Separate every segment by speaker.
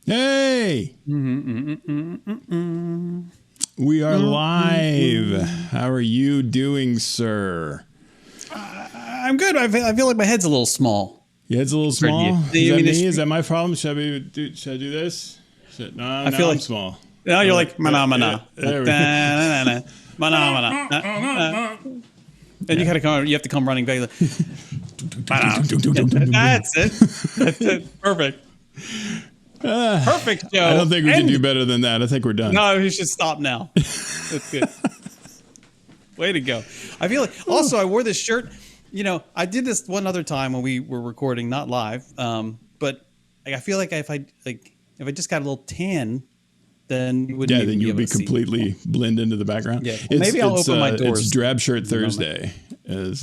Speaker 1: Hey! We are live. How are you doing, sir?
Speaker 2: I'm good. I feel like my head's a little small.
Speaker 1: Your head's a little small? Is that me? Is that my problem? Should I do this? No,
Speaker 2: I feel like
Speaker 1: I'm small.
Speaker 2: Now you're like, mana.
Speaker 1: There we go.
Speaker 2: And you gotta come. You have to come running back. That's it. That's it. Perfect. Perfect, Joe.
Speaker 1: I don't think we can do better than that. I think we're done.
Speaker 2: No, we should stop now. That's good. Way to go. I feel like. Also, I wore this shirt. You know, I did this one other time when we were recording, not live. But I feel like if I just got a little tan, then you wouldn't.
Speaker 1: Yeah, then you would be completely blend into the background.
Speaker 2: Yeah, well, maybe I'll open my doors.
Speaker 1: It's Drab Shirt Thursday.
Speaker 2: It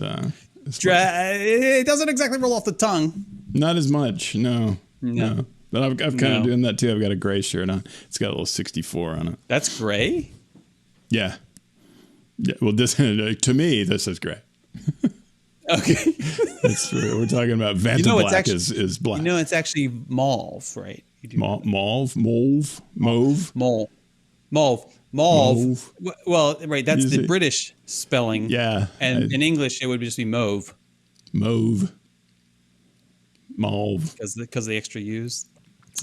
Speaker 2: doesn't exactly roll off the tongue.
Speaker 1: Not as much, no. But I've kind of doing that too. I've got a gray shirt on. It's got a little 64 on it.
Speaker 2: That's gray?
Speaker 1: Yeah. Well, this to me, this is gray.
Speaker 2: Okay.
Speaker 1: We're talking about Vanta Black is black.
Speaker 2: You know, it's actually mauve, right? You do
Speaker 1: mauve.
Speaker 2: Well, right. That's the British spelling.
Speaker 1: Yeah.
Speaker 2: And in English, it would just be mauve.
Speaker 1: Mauve.
Speaker 2: Because the extra U's.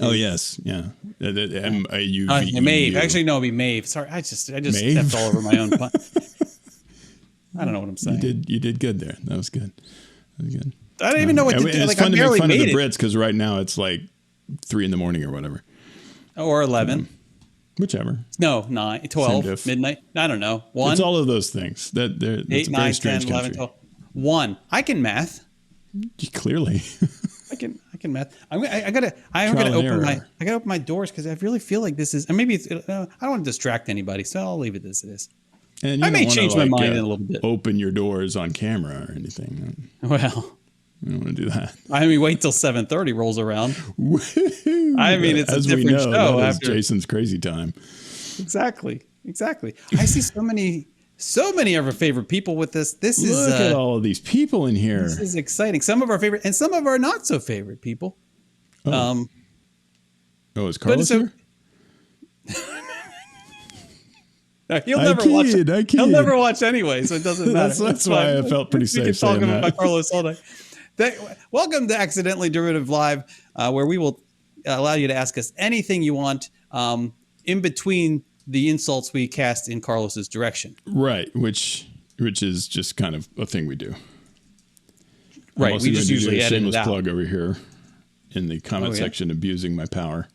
Speaker 1: Oh yes, yeah. M-A-U-V-E.
Speaker 2: Mave. Actually, no, it'd be Mave. Sorry, I just stepped all over my own. I don't know what I'm saying.
Speaker 1: You did good there. That was good.
Speaker 2: I don't even know what to do.
Speaker 1: It's fun to make fun of the Brits because right now it's like 3 a.m. or whatever.
Speaker 2: Or 11.
Speaker 1: Whichever.
Speaker 2: No, 9, 12, midnight. I don't know. 1.
Speaker 1: It's all of those things. That's
Speaker 2: 8, 9, 10, 11, 12. 1. I can math.
Speaker 1: Clearly.
Speaker 2: I can math. I gotta open my doors because I really feel like this is, and maybe it's, I don't want to distract anybody, so I'll leave it as it is.
Speaker 1: And
Speaker 2: I may change my mind in a little bit.
Speaker 1: Open your doors on camera or anything.
Speaker 2: Well,
Speaker 1: we don't want to do that.
Speaker 2: I mean, wait till 7:30 rolls around. I mean, it's a different show.
Speaker 1: That is Jason's crazy time.
Speaker 2: Exactly. I see so many of our favorite people with this.
Speaker 1: Look at all of these people in here.
Speaker 2: This is exciting. Some of our favorite and some of our not so favorite people.
Speaker 1: Oh, is Carlos here?
Speaker 2: He'll never watch. He'll never watch anyway, so it doesn't matter.
Speaker 1: That's why I felt pretty safe saying that. We can talk
Speaker 2: about Carlos all day. Welcome to Accidentally Derivative Live, where we will allow you to ask us anything you want in between the insults we cast in Carlos's direction.
Speaker 1: Right, which is just kind of a thing we do.
Speaker 2: Right, we just usually edit
Speaker 1: shameless
Speaker 2: it out.
Speaker 1: Plug over here in the comment section, abusing my power.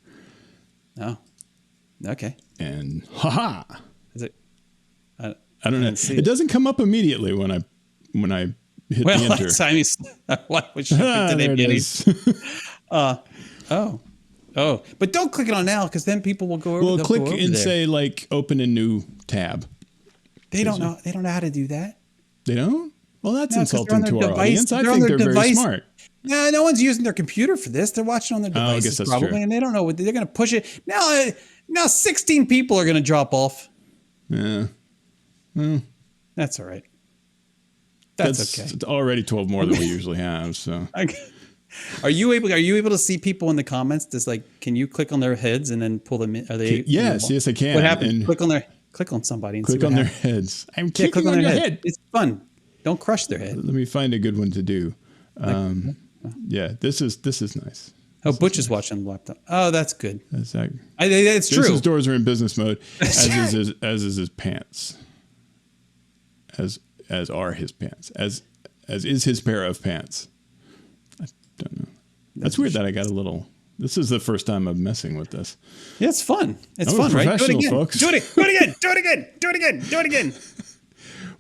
Speaker 2: Oh, okay.
Speaker 1: And haha.
Speaker 2: Is it?
Speaker 1: I don't know. It doesn't come up immediately when I hit the enter.
Speaker 2: What should
Speaker 1: there it is.
Speaker 2: But don't click it on now because then people will go over.
Speaker 1: Well, click and say like open a new tab.
Speaker 2: They don't know. They don't know how to do that.
Speaker 1: They don't. Well, that's insulting to our audience. I think they're very smart.
Speaker 2: No one's using their computer for this. They're watching on their devices,
Speaker 1: I guess that's
Speaker 2: probably,
Speaker 1: true.
Speaker 2: and they don't know what they're going to push it. Now 16 people are going to drop off.
Speaker 1: Yeah. Well,
Speaker 2: that's all right. That's okay.
Speaker 1: It's already 12 more than we usually have. So,
Speaker 2: are you able to see people in the comments? Just like, can you click on their heads and then pull them in? Are they?
Speaker 1: Yes, I can.
Speaker 2: What happens? Click on somebody and
Speaker 1: click on their heads. I'm clicking on your head.
Speaker 2: It's fun. Don't crush their head.
Speaker 1: Let me find a good one to do. Yeah, this is nice.
Speaker 2: Oh, Butch is watching the laptop. Oh, that's good.
Speaker 1: It's
Speaker 2: true.
Speaker 1: Jason's doors are in business mode, as is his pants. As are his pants. As is his pair of pants. I don't know. That's weird that I got a little. This is the first time I'm messing with this.
Speaker 2: Yeah, it's fun. It's fun, right? Do it again.
Speaker 1: Folks.
Speaker 2: Do it again.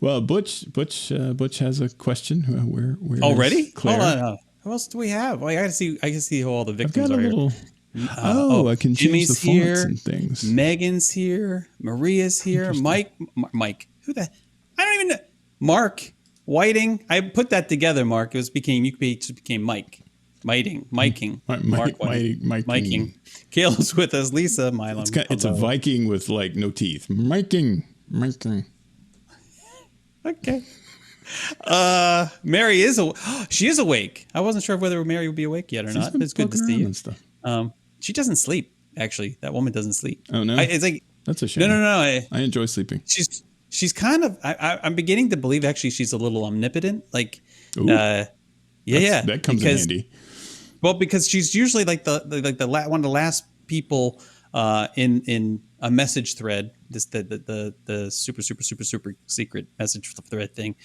Speaker 1: Well, Butch has a question. Where
Speaker 2: already?
Speaker 1: Claire?
Speaker 2: Hold on. Who else do we have? Well, I can see who all the victims are
Speaker 1: here. I can change the fonts and things.
Speaker 2: Megan's here. Maria's here. Mike. Who the? I don't even know. Mark Whiting. I put that together, Mark. It became Mike. Miking. Kayla's with us. Lisa, Milam.
Speaker 1: It's a Viking with like no teeth. Miking.
Speaker 2: Okay. Mary she is awake. I wasn't sure whether Mary would be awake yet or not. It's good to see you.
Speaker 1: Stuff.
Speaker 2: She doesn't sleep. Actually, that woman doesn't sleep.
Speaker 1: Oh no,
Speaker 2: It's like
Speaker 1: that's a shame.
Speaker 2: No.
Speaker 1: I enjoy sleeping.
Speaker 2: She's kind of. I'm beginning to believe actually she's a little omnipotent. Like,
Speaker 1: Ooh,
Speaker 2: yeah,
Speaker 1: that comes in handy.
Speaker 2: Well, because she's usually like one of the last people in a message thread. This the super secret message thread thing.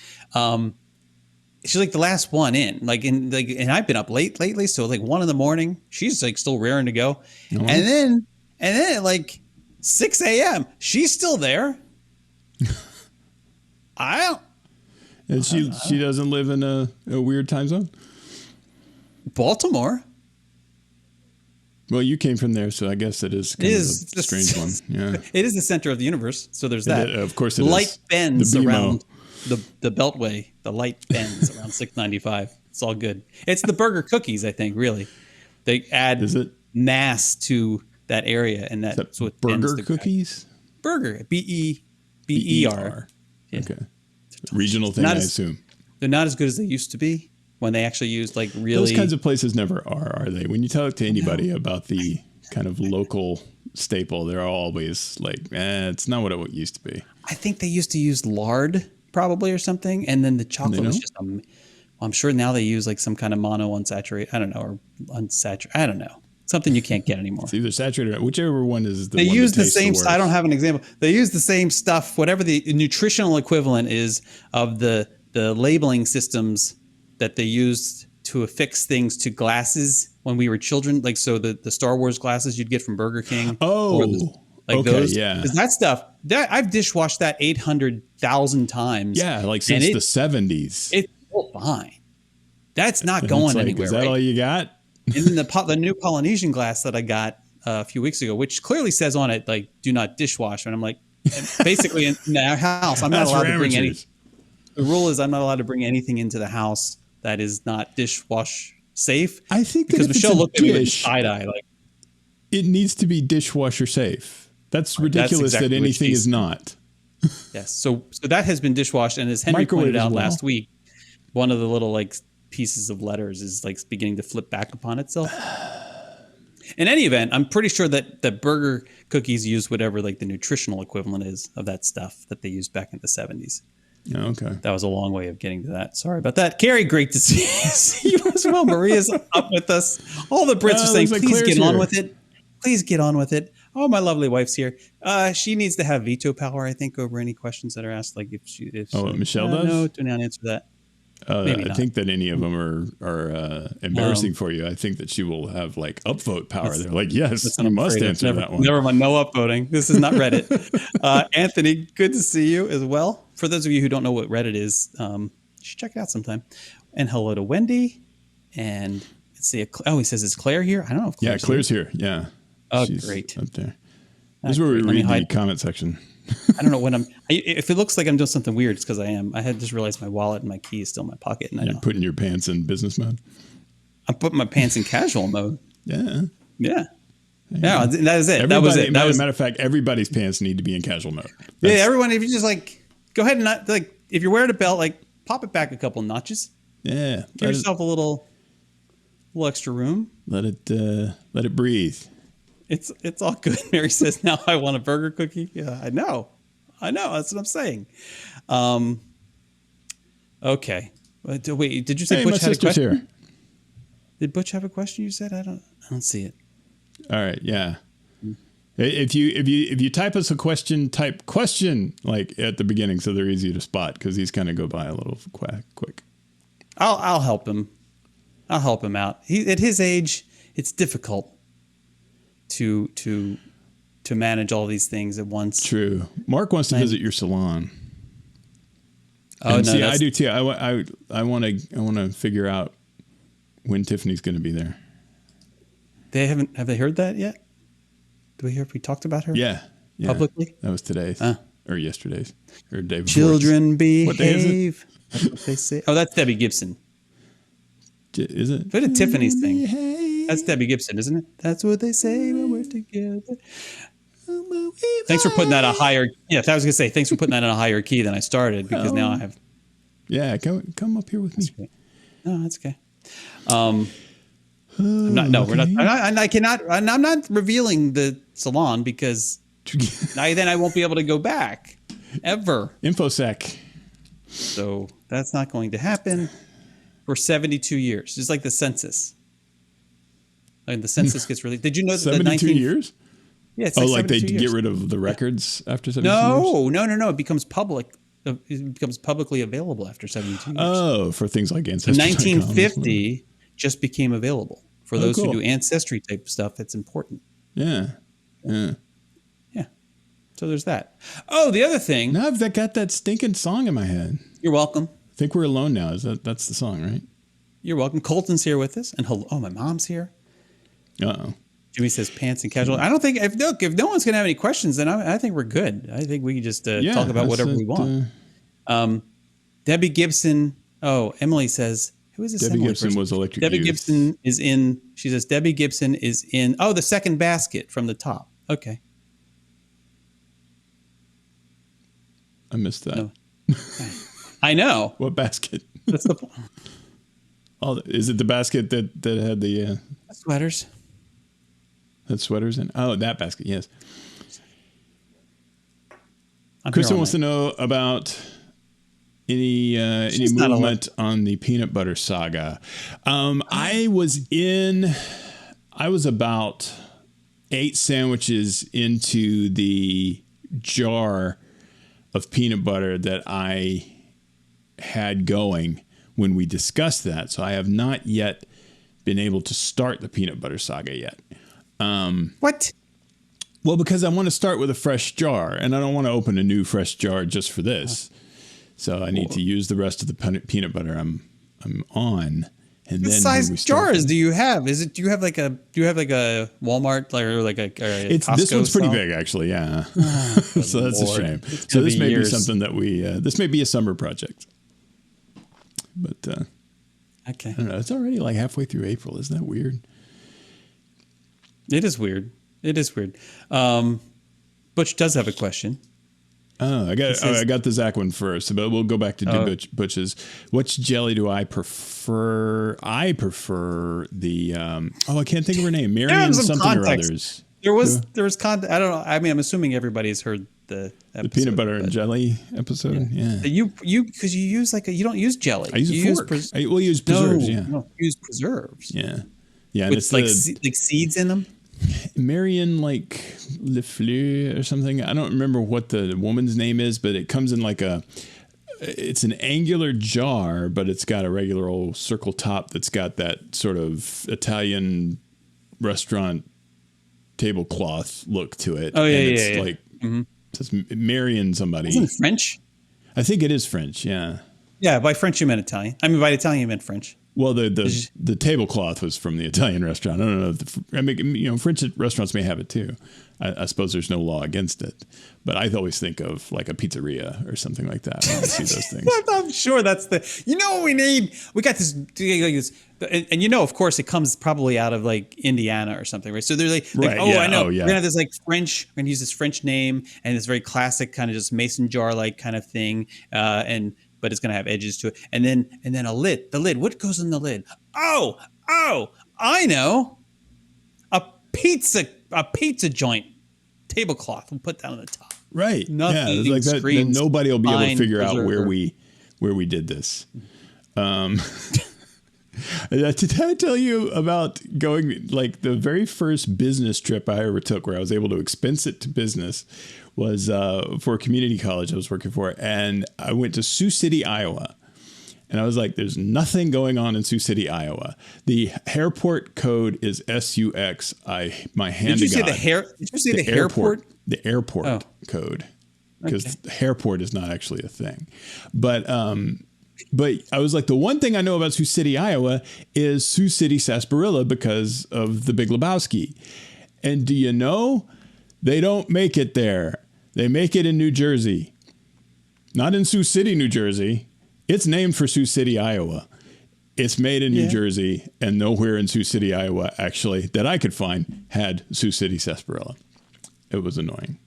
Speaker 2: She's like the last one in. And I've been up lately, so like 1 a.m. she's like still raring to go, and then at like 6 a.m. she's still there.
Speaker 1: And she doesn't live in a weird time zone.
Speaker 2: Baltimore.
Speaker 1: Well, you came from there, so I guess it is kind of a strange one. Yeah,
Speaker 2: it is the center of the universe, so there's that.
Speaker 1: Of course, it
Speaker 2: light
Speaker 1: is.
Speaker 2: bends around the Beltway. The light bends around 695. It's all good. It's the burger cookies, I think. Really, they add mass to that area, and that's what
Speaker 1: burger cookies.
Speaker 2: Burger BER. Yeah.
Speaker 1: Okay, regional thing, I assume.
Speaker 2: They're not as good as they used to be. When they actually use like really...
Speaker 1: Those kinds of places never are they? When you talk to anybody about the kind of local staple, they're always like, it's not what it used to be.
Speaker 2: I think they used to use lard probably or something. And then the chocolate was just... I'm sure now they use like some kind of mono unsaturated, I don't know, or unsaturated, I don't know. Something you can't get anymore.
Speaker 1: It's either saturated or whichever one is the
Speaker 2: they
Speaker 1: one
Speaker 2: use
Speaker 1: that
Speaker 2: the same... I don't have an example. They use the same stuff, whatever the nutritional equivalent is of the labeling systems that they used to affix things to glasses when we were children, like so the Star Wars glasses you'd get from Burger King.
Speaker 1: Those. Yeah,
Speaker 2: because that stuff I've dishwashed that 800,000 times.
Speaker 1: Yeah, like since the 70s.
Speaker 2: It's still fine. That's not going anywhere.
Speaker 1: Is that all you got?
Speaker 2: And then the new Polynesian glass that I got a few weeks ago, which clearly says on it like "do not dishwash," and I'm like, basically in our house, I'm not allowed to bring any. The rule is I'm not allowed to bring anything into the house that is not dishwash safe.
Speaker 1: I think
Speaker 2: because Michelle looked at me with side eye like
Speaker 1: it needs to be dishwasher safe. That's ridiculous that anything is not.
Speaker 2: Yes. So that has been dishwashed, and as Henry pointed out last week, one of the little like pieces of letters is like beginning to flip back upon itself. In any event, I'm pretty sure that the burger cookies use whatever like the nutritional equivalent is of that stuff that they used back in the 70s.
Speaker 1: Oh, okay.
Speaker 2: That was a long way of getting to that. Sorry about that. Carrie, great to see you as well. Maria's up with us. All the Brits are saying, please get on with it. Please get on with it. Oh, my lovely wife's here. She needs to have veto power, I think, over any questions that are asked. Like if
Speaker 1: Michelle does?
Speaker 2: No, do not answer that.
Speaker 1: I think that any of them are embarrassing for you. I think that she will have like upvote power. They're like, yes, you must answer that one.
Speaker 2: Never mind, no upvoting. This is not Reddit. Anthony, good to see you as well. For those of you who don't know what Reddit is, you should check it out sometime. And hello to Wendy. And let's see. He says, is Claire here? I don't know if
Speaker 1: Claire's here. Yeah.
Speaker 2: Oh,
Speaker 1: she's
Speaker 2: great.
Speaker 1: Up there. This is where we read the comment section.
Speaker 2: I don't know when if it looks like I'm doing something weird, it's because I am. I had just realized my wallet and my key is still in my pocket. And
Speaker 1: You're putting your pants in business mode?
Speaker 2: I'm putting my pants in casual mode.
Speaker 1: Yeah.
Speaker 2: Yeah. Yeah, that is it. That was it.
Speaker 1: Matter of fact, everybody's pants need to be in casual mode.
Speaker 2: Everyone, if you just like, go ahead and not, like, if you're wearing a belt, like, pop it back a couple notches.
Speaker 1: Yeah.
Speaker 2: Give yourself a little extra room.
Speaker 1: Let it breathe.
Speaker 2: It's all good. Mary says, now I want a burger cookie. Yeah, I know. That's what I'm saying. Okay. Wait, did you say Butch had a question? Here. Did Butch have a question? You said I don't see it.
Speaker 1: All right. Yeah. If you type us a question, type question like at the beginning, so they're easy to spot because these kind of go by a little quick.
Speaker 2: I'll help him. I'll help him out. At his age, it's difficult to manage all these things at once.
Speaker 1: True. Mark wants to visit your salon.
Speaker 2: Oh,
Speaker 1: and no, I do too. I want to figure out when Tiffany's going to be there.
Speaker 2: Have they heard that yet? Do we hear if we talked about her?
Speaker 1: Yeah.
Speaker 2: Publicly?
Speaker 1: That was today's or yesterday's or day before.
Speaker 2: Children behave.
Speaker 1: What day is it?
Speaker 2: That's what they say. Oh, that's Debbie Gibson.
Speaker 1: Is it?
Speaker 2: But it's Tiffany's thing. That's Debbie Gibson, isn't it? That's what they say when we're together. Thanks for putting that a higher. Yeah, I was gonna say thanks for putting that in a higher key than I started because now I have.
Speaker 1: Yeah, come up here with me.
Speaker 2: No, that's okay. I'm not. No,
Speaker 1: okay.
Speaker 2: we're not. I cannot. I'm not revealing the salon because then I won't be able to go back ever.
Speaker 1: InfoSec.
Speaker 2: So that's not going to happen for 72 years. It's like the census. And the census gets released. Did you know that
Speaker 1: 72 years?
Speaker 2: Yeah, it's
Speaker 1: like they
Speaker 2: years.
Speaker 1: get rid of the records after 72 years?
Speaker 2: No. It becomes public. It becomes publicly available after 72 years.
Speaker 1: Oh, for things like Ancestry.
Speaker 2: 1950 just became available for those who do Ancestry type stuff. That's important.
Speaker 1: Yeah.
Speaker 2: So there's that. Oh, the other thing.
Speaker 1: Now I've got that stinking song in my head.
Speaker 2: You're welcome.
Speaker 1: I think we're alone now. That's the song, right?
Speaker 2: You're welcome. Colton's here with us, and my mom's here.
Speaker 1: Uh-oh.
Speaker 2: Jimmy says pants and casual. I don't think if no one's gonna have any questions, then I think we're good. I think we can just talk about whatever we want. Debbie Gibson. Oh, Emily says, who is this?
Speaker 1: Debbie Gibson was Electric
Speaker 2: Debbie
Speaker 1: Youth.
Speaker 2: Gibson is in. She says Debbie Gibson is in. Oh, the second basket from the top. Okay.
Speaker 1: I missed that.
Speaker 2: No. I know.
Speaker 1: What basket?
Speaker 2: That's the point.
Speaker 1: Is it the basket that had the
Speaker 2: Sweaters?
Speaker 1: Had sweaters in? Oh, that basket. Yes.
Speaker 2: I'm
Speaker 1: Kristen wants to know about any movement on the peanut butter saga. I was about 8 sandwiches into the jar of peanut butter that I had going when we discussed that. So I have not yet been able to start the peanut butter saga yet.
Speaker 2: What?
Speaker 1: Well, because I want to start with a fresh jar, and I don't want to open a new fresh jar just for this. So I need to use the rest of the peanut butter I'm on. And
Speaker 2: what
Speaker 1: then
Speaker 2: size jars do you have? Do you have like a Walmart or like a Costco
Speaker 1: this one's pretty
Speaker 2: style?
Speaker 1: big actually, yeah.
Speaker 2: Oh,
Speaker 1: So that's
Speaker 2: Lord.
Speaker 1: a shame.
Speaker 2: It's
Speaker 1: So
Speaker 2: gonna
Speaker 1: this
Speaker 2: be
Speaker 1: may
Speaker 2: years.
Speaker 1: be something that this may be a summer project. But
Speaker 2: Okay.
Speaker 1: I don't know. It's already like halfway through April. Isn't that weird?
Speaker 2: It is weird. Butch does have a question.
Speaker 1: Oh, I got the Zach one first, but we'll go back to Butch's. Which jelly do I prefer? I prefer the I can't think of her name. Marion something
Speaker 2: context.
Speaker 1: or others.
Speaker 2: There was content. I don't know. I mean, I'm assuming everybody's heard the episode,
Speaker 1: The peanut butter and jelly episode. Yeah.
Speaker 2: You because you use you don't use jelly.
Speaker 1: I use
Speaker 2: you
Speaker 1: a fork. We'll use preserves. Yeah.
Speaker 2: No, you use preserves.
Speaker 1: Yeah. Yeah. And
Speaker 2: With
Speaker 1: it's
Speaker 2: like seeds in them.
Speaker 1: Marion like Le Fleur or something. I don't remember what the woman's name is, but it comes in it's an angular jar, but it's got a regular old circle top that's got that sort of Italian restaurant tablecloth look to it.
Speaker 2: Oh, yeah,
Speaker 1: and
Speaker 2: yeah,
Speaker 1: it's
Speaker 2: yeah.
Speaker 1: like it says Marion somebody.
Speaker 2: Isn't it French?
Speaker 1: I think it is French, yeah.
Speaker 2: Yeah, by French you meant Italian. I mean, by Italian you meant French.
Speaker 1: Well, the tablecloth was from the Italian restaurant. I don't know if French restaurants may have it too. I suppose there's no law against it, but I always think of like a pizzeria or something like that when I see those things.
Speaker 2: I'm sure that's what we need. We got this, and of course, it comes probably out of like Indiana or something, right? So they're like
Speaker 1: Right,
Speaker 2: oh,
Speaker 1: yeah,
Speaker 2: I know.
Speaker 1: oh, yeah.
Speaker 2: We're gonna have this like French. We're gonna use this French name and this very classic kind of just mason jar like kind of thing, but it's gonna have edges to it, and then a lid. The lid. What goes in the lid? Oh, I know. A pizza joint tablecloth. We'll put that on the top.
Speaker 1: Right.
Speaker 2: Nothing
Speaker 1: yeah, it's like that. Then nobody will be able to figure out where we did this. Did I tell you about going like the very first business trip I ever took where I was able to expense it to business was for a community college I was working for. And I went to Sioux City, Iowa. And I was like, there's nothing going on in Sioux City, Iowa. The airport code is SUX. My hand
Speaker 2: Did you
Speaker 1: to
Speaker 2: say
Speaker 1: God.
Speaker 2: Did you say the airport?
Speaker 1: The airport code. Because airport is not actually a thing. But I was like, the one thing I know about Sioux City, Iowa is Sioux City, Sarsaparilla because of the Big Lebowski. And do you know, they don't make it there. They make it in New Jersey. Not in Sioux City, New Jersey. It's named for Sioux City, Iowa. It's made in New Jersey, and nowhere in Sioux City, Iowa, actually, that I could find, had Sioux City, Sarsaparilla. It was annoying.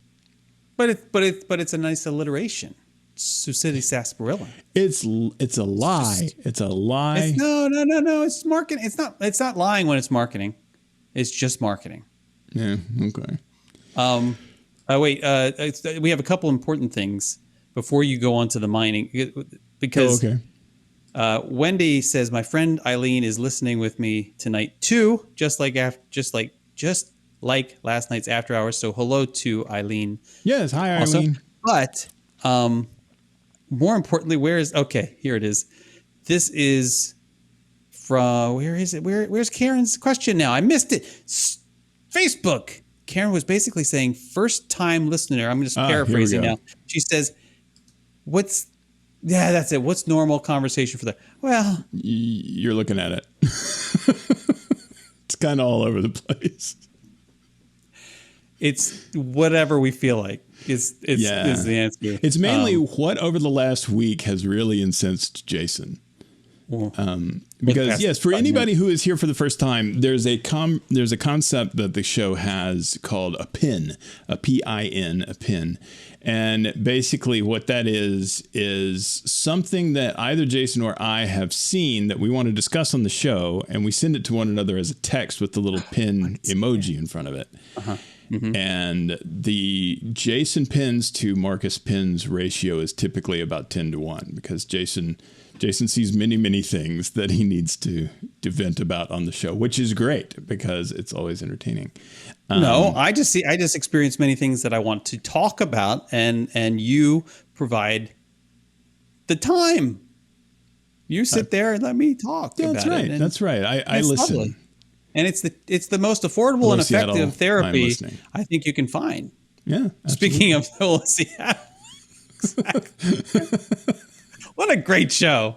Speaker 2: But it's a nice alliteration. Sioux City sarsaparilla.
Speaker 1: It's a lie. It's a lie.
Speaker 2: No. It's marketing. It's not lying when it's marketing. It's just marketing.
Speaker 1: Yeah. Okay.
Speaker 2: Wait. We have a couple important things before you go on to the mining, because Wendy says my friend Eileen is listening with me tonight too, just like last night's after hours. So hello to Eileen.
Speaker 1: Yes. Hi,
Speaker 2: also.
Speaker 1: Eileen.
Speaker 2: But more importantly, here it is. This is from, where is it? Where's Karen's question now? I missed it. Facebook. Karen was basically saying, first time listener. I'm just paraphrasing now. She says, that's it. What's normal conversation for that? Well,
Speaker 1: you're looking at it. It's kind of all over the place.
Speaker 2: It's whatever we feel like is the answer.
Speaker 1: It's mainly what over the last week has really incensed Jason. Because yes, for anybody who is here for the first time, there's a concept that the show has called a pin, a PIN, a pin. And basically what that is something that either Jason or I have seen that we want to discuss on the show, and we send it to one another as a text with the little pin emoji in front of it. Uh-huh. Mm-hmm. And the Jason pins to Marcus pins ratio is typically about 10-1, because Jason sees many, many things that he needs to vent about on the show, which is great because it's always entertaining.
Speaker 2: No, I just experience many things that I want to talk about, and you provide the time. You sit there and let me talk.
Speaker 1: That's
Speaker 2: about
Speaker 1: right.
Speaker 2: it.
Speaker 1: That's right. I listen.
Speaker 2: Lovely. And it's the most affordable and effective therapy I think you can find.
Speaker 1: Yeah. Absolutely.
Speaker 2: Speaking of Seattle. What a great show,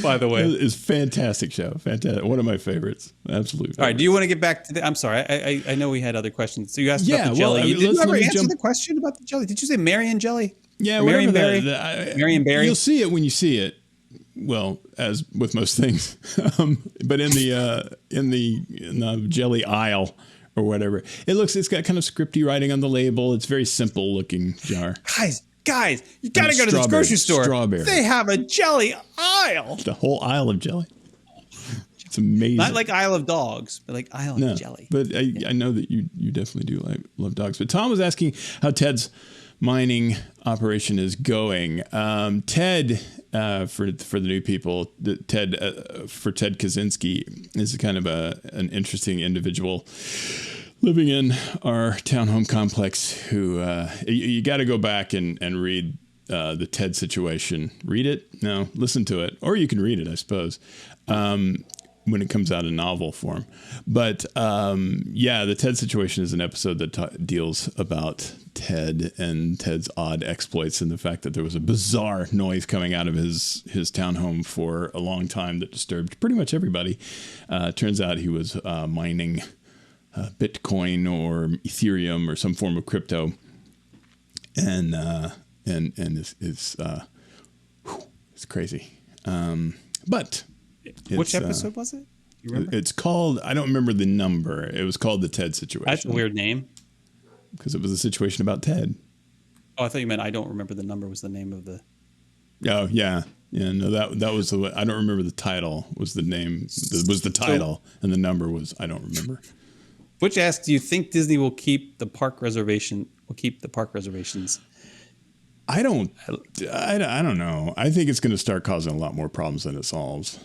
Speaker 2: by the way.
Speaker 1: It's a fantastic show. Fantastic. One of my favorites. Absolutely.
Speaker 2: All right. Do you want to get back to I'm sorry. I know we had other questions. So you asked about the jelly. Did you ever answer the question about the jelly? Did you say Marion jelly?
Speaker 1: Yeah.
Speaker 2: Marion Berry?
Speaker 1: Marion Berry. You'll see it when you see it. Well, as with most things, but in the jelly aisle or whatever, it's got kind of scripty writing on the label. It's very simple looking jar.
Speaker 2: Guys, you got to go to this grocery store.
Speaker 1: Strawberry.
Speaker 2: They have a jelly aisle.
Speaker 1: The whole aisle of jelly. It's amazing.
Speaker 2: Not like Isle of Dogs, but like aisle of jelly.
Speaker 1: But I know that you definitely do love dogs. But Tom was asking how Ted's mining operation is going. Ted, for the new people, Ted Kaczynski is kind of an interesting individual living in our townhome complex who you got to go back and read the Ted situation. Read it? No, listen to it. Or you can read it, I suppose, when it comes out in novel form. But the Ted situation is an episode that deals about Ted and Ted's odd exploits and the fact that there was a bizarre noise coming out of his townhome for a long time that disturbed pretty much everybody. Turns out he was mining Bitcoin or Ethereum or some form of crypto, and it's crazy. But
Speaker 2: which episode was it? You remember?
Speaker 1: It's called, I don't remember the number. It was called the Ted situation.
Speaker 2: That's a weird name.
Speaker 1: Because it was a situation about Ted.
Speaker 2: Oh, I thought you meant I don't remember the number was the name of the.
Speaker 1: Oh yeah. Yeah, no, that was the. I don't remember the title. Was the name? Was the title, and the number was I don't remember.
Speaker 2: Butch asks, "Do you think Disney will keep the park reservation? Will keep the park reservations?"
Speaker 1: I don't know. I think it's going to start causing a lot more problems than it solves.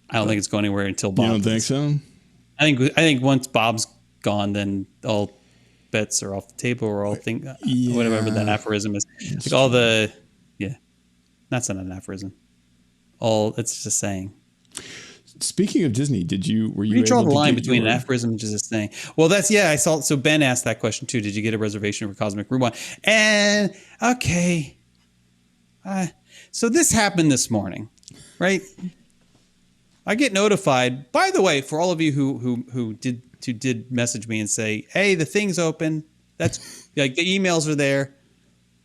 Speaker 2: I don't think it's going anywhere until Bob.
Speaker 1: You don't think so?
Speaker 2: I think once Bob's gone, then all bets are off the table, or all whatever that aphorism is. Like all the that's not an aphorism. It's just saying.
Speaker 1: Speaking of Disney, were you
Speaker 2: draw
Speaker 1: able
Speaker 2: the
Speaker 1: to
Speaker 2: line
Speaker 1: get
Speaker 2: between an aphorism and just a saying? Well, I saw. So Ben asked that question too. Did you get a reservation for Cosmic Rewind? And okay, so this happened this morning, right? I get notified. By the way, for all of you who did message me and say, "Hey, the thing's open." That's like the emails are there.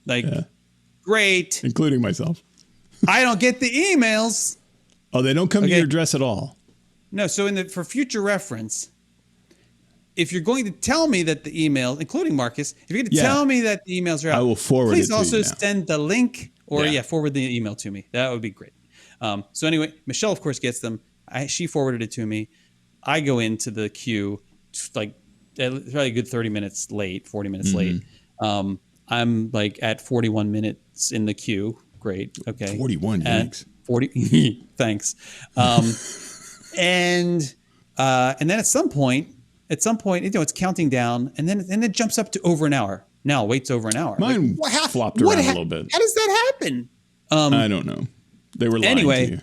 Speaker 2: Like, great,
Speaker 1: including myself.
Speaker 2: I don't get the emails.
Speaker 1: Oh, they don't come to your address at all.
Speaker 2: No. So for future reference, if you're going to tell me that the email, including Marcus, if you're going to tell me that the emails are out,
Speaker 1: I will forward it to you.
Speaker 2: Please also
Speaker 1: now.
Speaker 2: send the link or forward the email to me. That would be great. So anyway, Michelle, of course, gets them. She forwarded it to me. I go into the queue, like probably a good 30 minutes late, 40 minutes late. I'm like at 41 minutes in the queue. Great. Okay.
Speaker 1: 41. Thanks.
Speaker 2: 40. Thanks. And then at some point, it's counting down, and then it jumps up to over an hour. Now waits over an hour.
Speaker 1: Mine flopped around a little bit.
Speaker 2: How does that happen?
Speaker 1: I don't know. They were lying to you.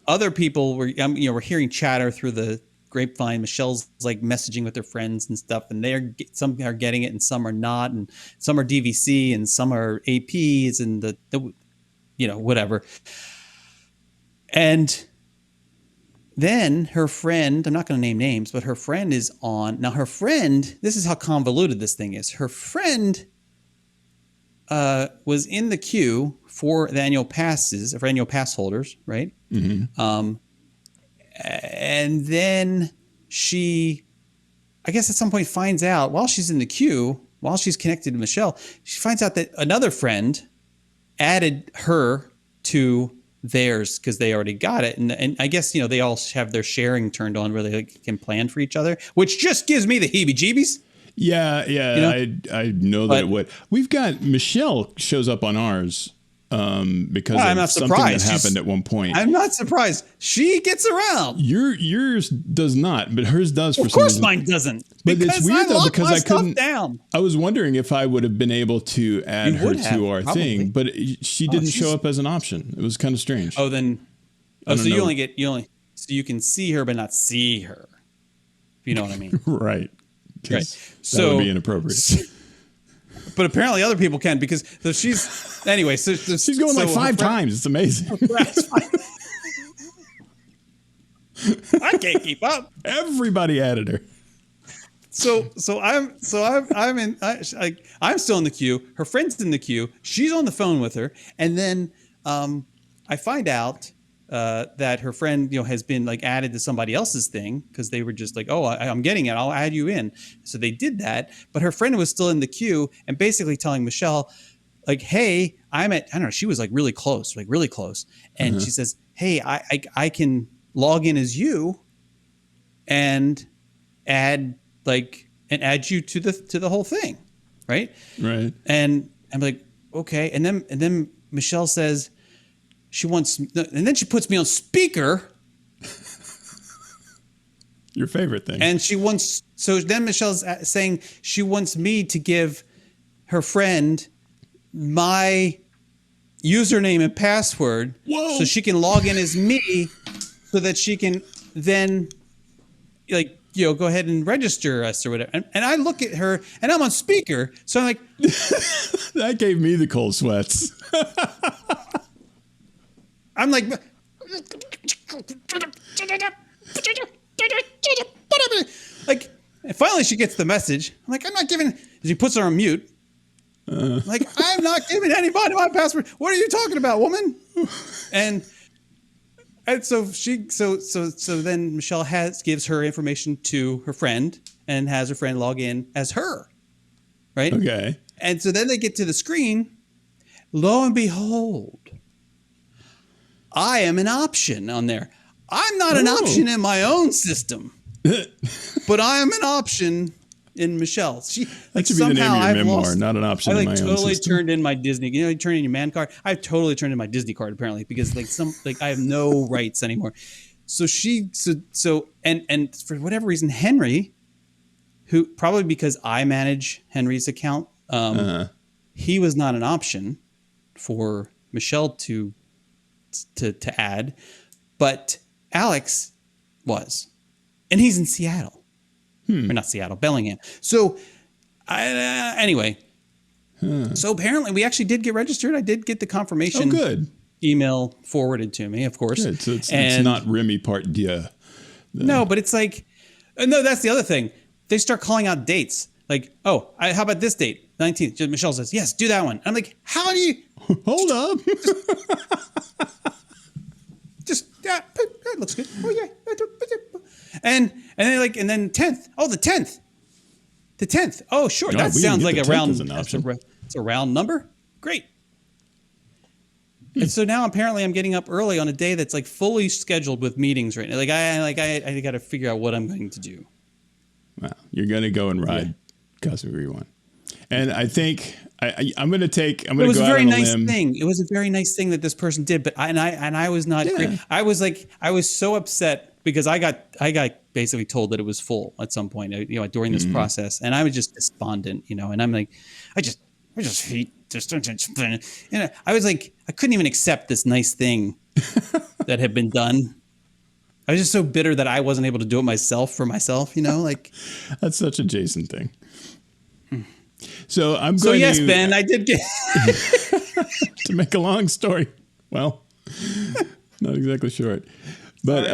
Speaker 2: Other people were, we're hearing chatter through the grapevine. Michelle's like messaging with their friends and stuff, and some are getting it and some are not, and some are DVC and some are APs and the whatever. And then her friend, I'm not going to name names, but her friend is on. Now her friend, this is how convoluted this thing is. Her friend was in the queue for the annual passes, for annual pass holders, right? Mm-hmm. And then she, I guess at some point finds out while she's in the queue, while she's connected to Michelle, she finds out that another friend added her to theirs because they already got it. And I guess, they all have their sharing turned on where they can plan for each other, which just gives me the heebie-jeebies.
Speaker 1: Yeah. I know that it would. We've got Michelle shows up on ours because of something that happened at one point.
Speaker 2: I'm not surprised. She gets around.
Speaker 1: Yours does not, but hers does.
Speaker 2: Of course, mine doesn't.
Speaker 1: But it's weird though because I couldn't.
Speaker 2: Down.
Speaker 1: I was wondering if I would have been able to add her to our thing, but she didn't show up as an option. It was kind of strange.
Speaker 2: Oh, then. Oh, so so you can see her but not see her. If you know what I mean.
Speaker 1: Right.
Speaker 2: Right.
Speaker 1: That would be inappropriate.
Speaker 2: But apparently other people can because she's anyway. So
Speaker 1: she's going like 5 times. It's amazing.
Speaker 2: I can't keep up.
Speaker 1: Everybody added her.
Speaker 2: So I'm still in the queue. Her friend's in the queue. She's on the phone with her, and then I find out that her friend has been like added to somebody else's thing because they were just like, oh, I'm getting it. I'll add you in. So they did that, but her friend was still in the queue and basically telling Michelle, like, hey, I don't know. She was like really close. And she says, hey, I can log in as you and add you to the whole thing. Right. And I'm like, okay. And then Michelle says, and then she puts me on speaker.
Speaker 1: Your favorite thing.
Speaker 2: And so then Michelle's saying she wants me to give her friend my username and password.
Speaker 1: Whoa.
Speaker 2: So she can log in as me so that she can then go ahead and register us or whatever. And I look at her and I'm on speaker. So I'm like,
Speaker 1: that gave me the cold sweats.
Speaker 2: I'm like, and finally she gets the message. I'm like, I'm not giving. She puts her on mute. Like, I'm not giving anybody my password. What are you talking about, woman? And so then Michelle gives her information to her friend and has her friend log in as her. Right.
Speaker 1: Okay.
Speaker 2: And so then they get to the screen. Lo and behold, I am an option on there. I'm not an option in my own system, but I am an option in Michelle's.
Speaker 1: That should be the name of your memoir, not an option in my own system. I totally
Speaker 2: turned in my Disney. You turn in your man card. I totally turned in my Disney card apparently because I have no rights anymore. So and for whatever reason, Henry, who probably because I manage Henry's account, he was not an option for Michelle to add, but Alex was, and he's in Seattle, or not Seattle, Bellingham. So anyway, so apparently we actually did get registered. I did get the confirmation.
Speaker 1: Oh, good.
Speaker 2: Email forwarded to me, of course.
Speaker 1: Good. So it's not Remy part deux.
Speaker 2: No, but it's like, no, that's the other thing. They start calling out dates. Like, how about this date? 19th. Michelle says, yes, do that one. I'm like, how do you?
Speaker 1: Hold up.
Speaker 2: That looks good. Oh yeah. And then 10th. Oh, the 10th. The 10th. Oh, sure.
Speaker 1: No,
Speaker 2: That
Speaker 1: we
Speaker 2: sounds
Speaker 1: didn't
Speaker 2: like
Speaker 1: get the
Speaker 2: a
Speaker 1: 10th
Speaker 2: round.
Speaker 1: as an option.
Speaker 2: It's a round number. Great. And so now apparently I'm getting up early on a day that's like fully scheduled with meetings right now. I got to figure out what I'm going to do.
Speaker 1: Wow. You're going to go and ride Cosmic Rewind. And I think I'm going to go out on a limb.
Speaker 2: It was a very nice thing. It was a very nice thing that this person did, but I was not.
Speaker 1: Yeah.
Speaker 2: I was so upset because I got basically told that it was full at some point, during this process, and I was just despondent, and I'm like, I just hate this. I was like, I couldn't even accept this nice thing that had been done. I was just so bitter that I wasn't able to do it myself for myself, like.
Speaker 1: That's such a Jason thing. So I'm going
Speaker 2: yes,
Speaker 1: to,
Speaker 2: Ben, I did get
Speaker 1: to make a long story. Well, not exactly short, but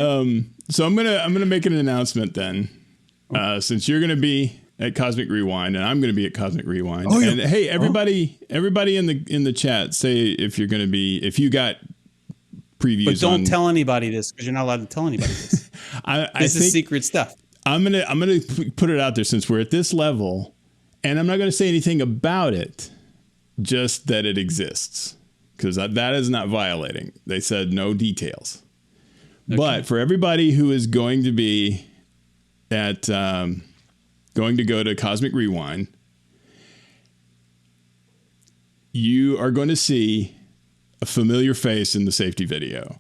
Speaker 1: so I'm gonna make an announcement then, since you're gonna be at Cosmic Rewind and I'm gonna be at Cosmic Rewind. Oh, yeah. And hey, everybody in the chat, say if you got previews.
Speaker 2: But don't tell anybody this because you're not allowed to tell anybody this. This is secret stuff. I'm
Speaker 1: gonna put it out there since we're at this level. And I'm not going to say anything about it, just that it exists, because that is not violating. They said no details. Okay. But for everybody who is going to be going to go to Cosmic Rewind, you are going to see a familiar face in the safety video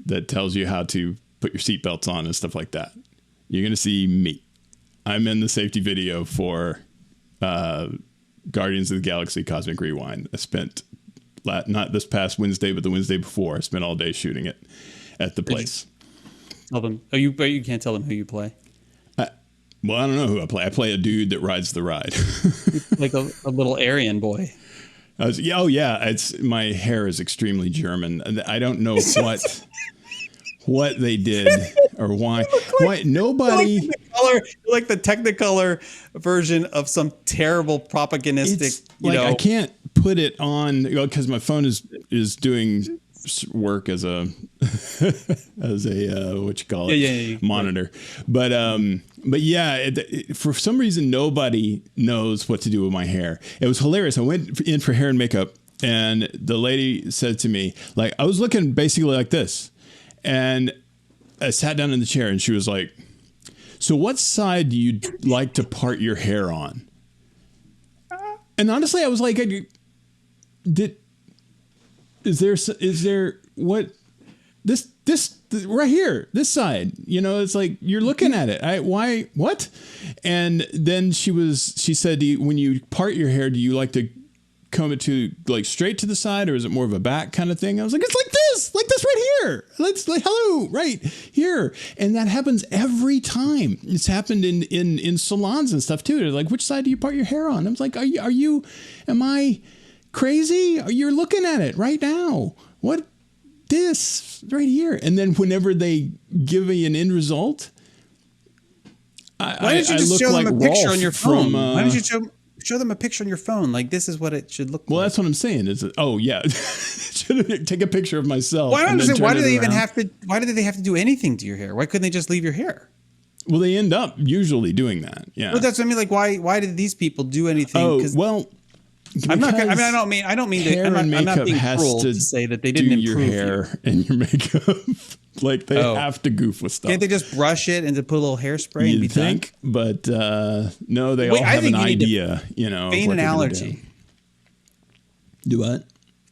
Speaker 1: that tells you how to put your seatbelts on and stuff like that. You're going to see me. I'm in the safety video for Guardians of the Galaxy Cosmic Rewind. I spent not this past Wednesday, but the Wednesday before. I spent all day shooting it at the place.
Speaker 2: Tell them. You can't tell them who you play.
Speaker 1: Well, I don't know who I play. I play a dude that rides the ride,
Speaker 2: like a little Aryan boy.
Speaker 1: It's my hair is extremely German. I don't know what they did or why. Why nobody
Speaker 2: like the Technicolor version of some terrible propagandistic.
Speaker 1: I can't put it on because my phone is doing work as a monitor. But yeah, for some reason nobody knows what to do with my hair. It was hilarious. I went in for hair and makeup, and the lady said to me, like, I was looking basically like this. And I sat down in the chair and she was like, so what side do you like to part your hair on? And honestly, I was like, is there what this right here, this side, it's like, you're looking at it. Why, what? And then she said, when you part your hair, do you like to comb it to like straight to the side, or is it more of a back kind of thing? I was like, it's like this right here. Let's like, hello, right here. And that happens every time. It's happened in salons and stuff too. They're like, which side do you part your hair on? I was like, am I crazy? You're looking at it right now. What? This right here. And then whenever they give me an end result,
Speaker 2: why didn't you just show them a picture on your phone? Why didn't you show them a picture on your phone? Like, this is what it should look like.
Speaker 1: Well, that's what I'm saying. Should take a picture of myself.
Speaker 2: Why do they have to do anything to your hair? Why couldn't they just leave your hair?
Speaker 1: Well, they end up usually doing that. Yeah.
Speaker 2: Well, that's what I mean. Like, why did these people do anything?
Speaker 1: Oh, well,
Speaker 2: I'm not being cruel to say that they didn't improve
Speaker 1: your hair and your makeup. Like, they have to goof with stuff.
Speaker 2: Can't they just brush it and to put a little hairspray and be done?
Speaker 1: But no, they all have an idea.
Speaker 2: Feign an allergy.
Speaker 1: Do what?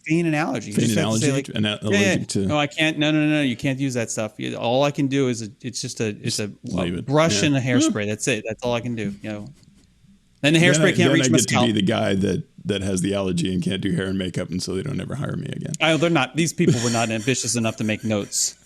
Speaker 2: Feign an allergy.
Speaker 1: Feign an allergy. Allergic to.
Speaker 2: No, I can't. No. You can't use that stuff. All I can do is it's a brush and a hairspray. That's it. That's all I can do. Then the hairspray can't reach my scalp.
Speaker 1: I get to be the guy that has the allergy and can't do hair and makeup, and so they don't ever hire me again.
Speaker 2: They're not. These people were not ambitious enough to make notes.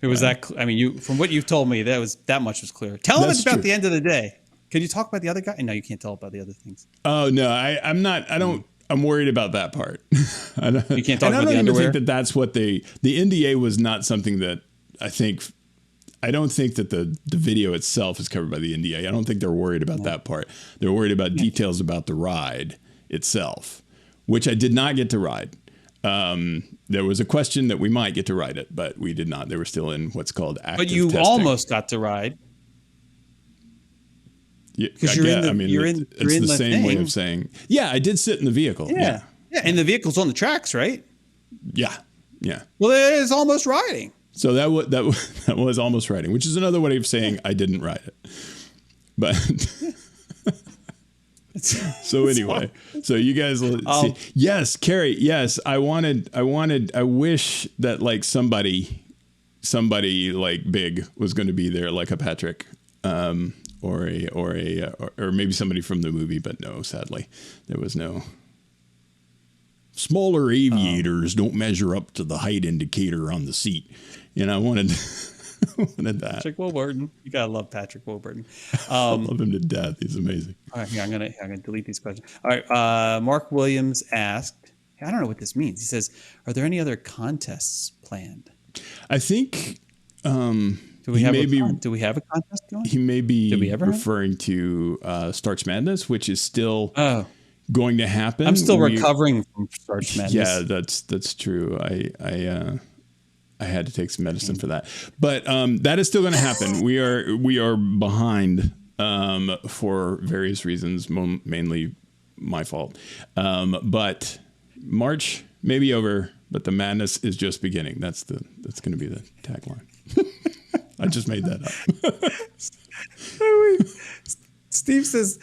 Speaker 2: It was that. I mean, from what you've told me, that much was clear. Tell them it's about the end of the day. Can you talk about the other guy? No, you can't tell about the other things.
Speaker 1: Oh no, I'm not. I don't. I'm worried about that part.
Speaker 2: You can't talk about the underwear. I don't even
Speaker 1: think that's what the NDA was not something that I think. I don't think that the video itself is covered by the NDA. I don't think they're worried about that part. They're worried about details about the ride itself, which I did not get to ride. There was a question that we might get to ride it, but we did not. They were still in what's called active testing.
Speaker 2: But you almost got to ride.
Speaker 1: Yeah,
Speaker 2: because you're in
Speaker 1: it's the same way
Speaker 2: thing.
Speaker 1: of saying, yeah, I did sit in the vehicle.
Speaker 2: Yeah. And the vehicle's on the tracks, right?
Speaker 1: Yeah. Yeah.
Speaker 2: Well, it is almost riding.
Speaker 1: So that was almost riding, which is another way of saying I didn't ride it. But so anyway, so you guys will see. Yes, Carrie. Yes, I wish that like somebody like big was going to be there, like a Patrick, or maybe somebody from the movie, but no, sadly, there was no. Smaller aviators don't measure up to the height indicator on the seat. I wanted that.
Speaker 2: Patrick Warburton. You gotta love Patrick Warburton.
Speaker 1: I love him to death. He's amazing.
Speaker 2: All right, I'm gonna delete these questions. All right, Mark Williams asked. I don't know what this means. He says, "Are there any other contests planned?"
Speaker 1: I think.
Speaker 2: Do we have a contest going?
Speaker 1: He may be referring to Starch Madness, which is still going to happen.
Speaker 2: I'm still recovering from Starch Madness.
Speaker 1: Yeah, that's true. I had to take some medicine for that, but that is still going to happen. We are behind for various reasons, mainly my fault. But March may be over, but the madness is just beginning. That's going to be the tagline. I just made that up.
Speaker 2: Steve says,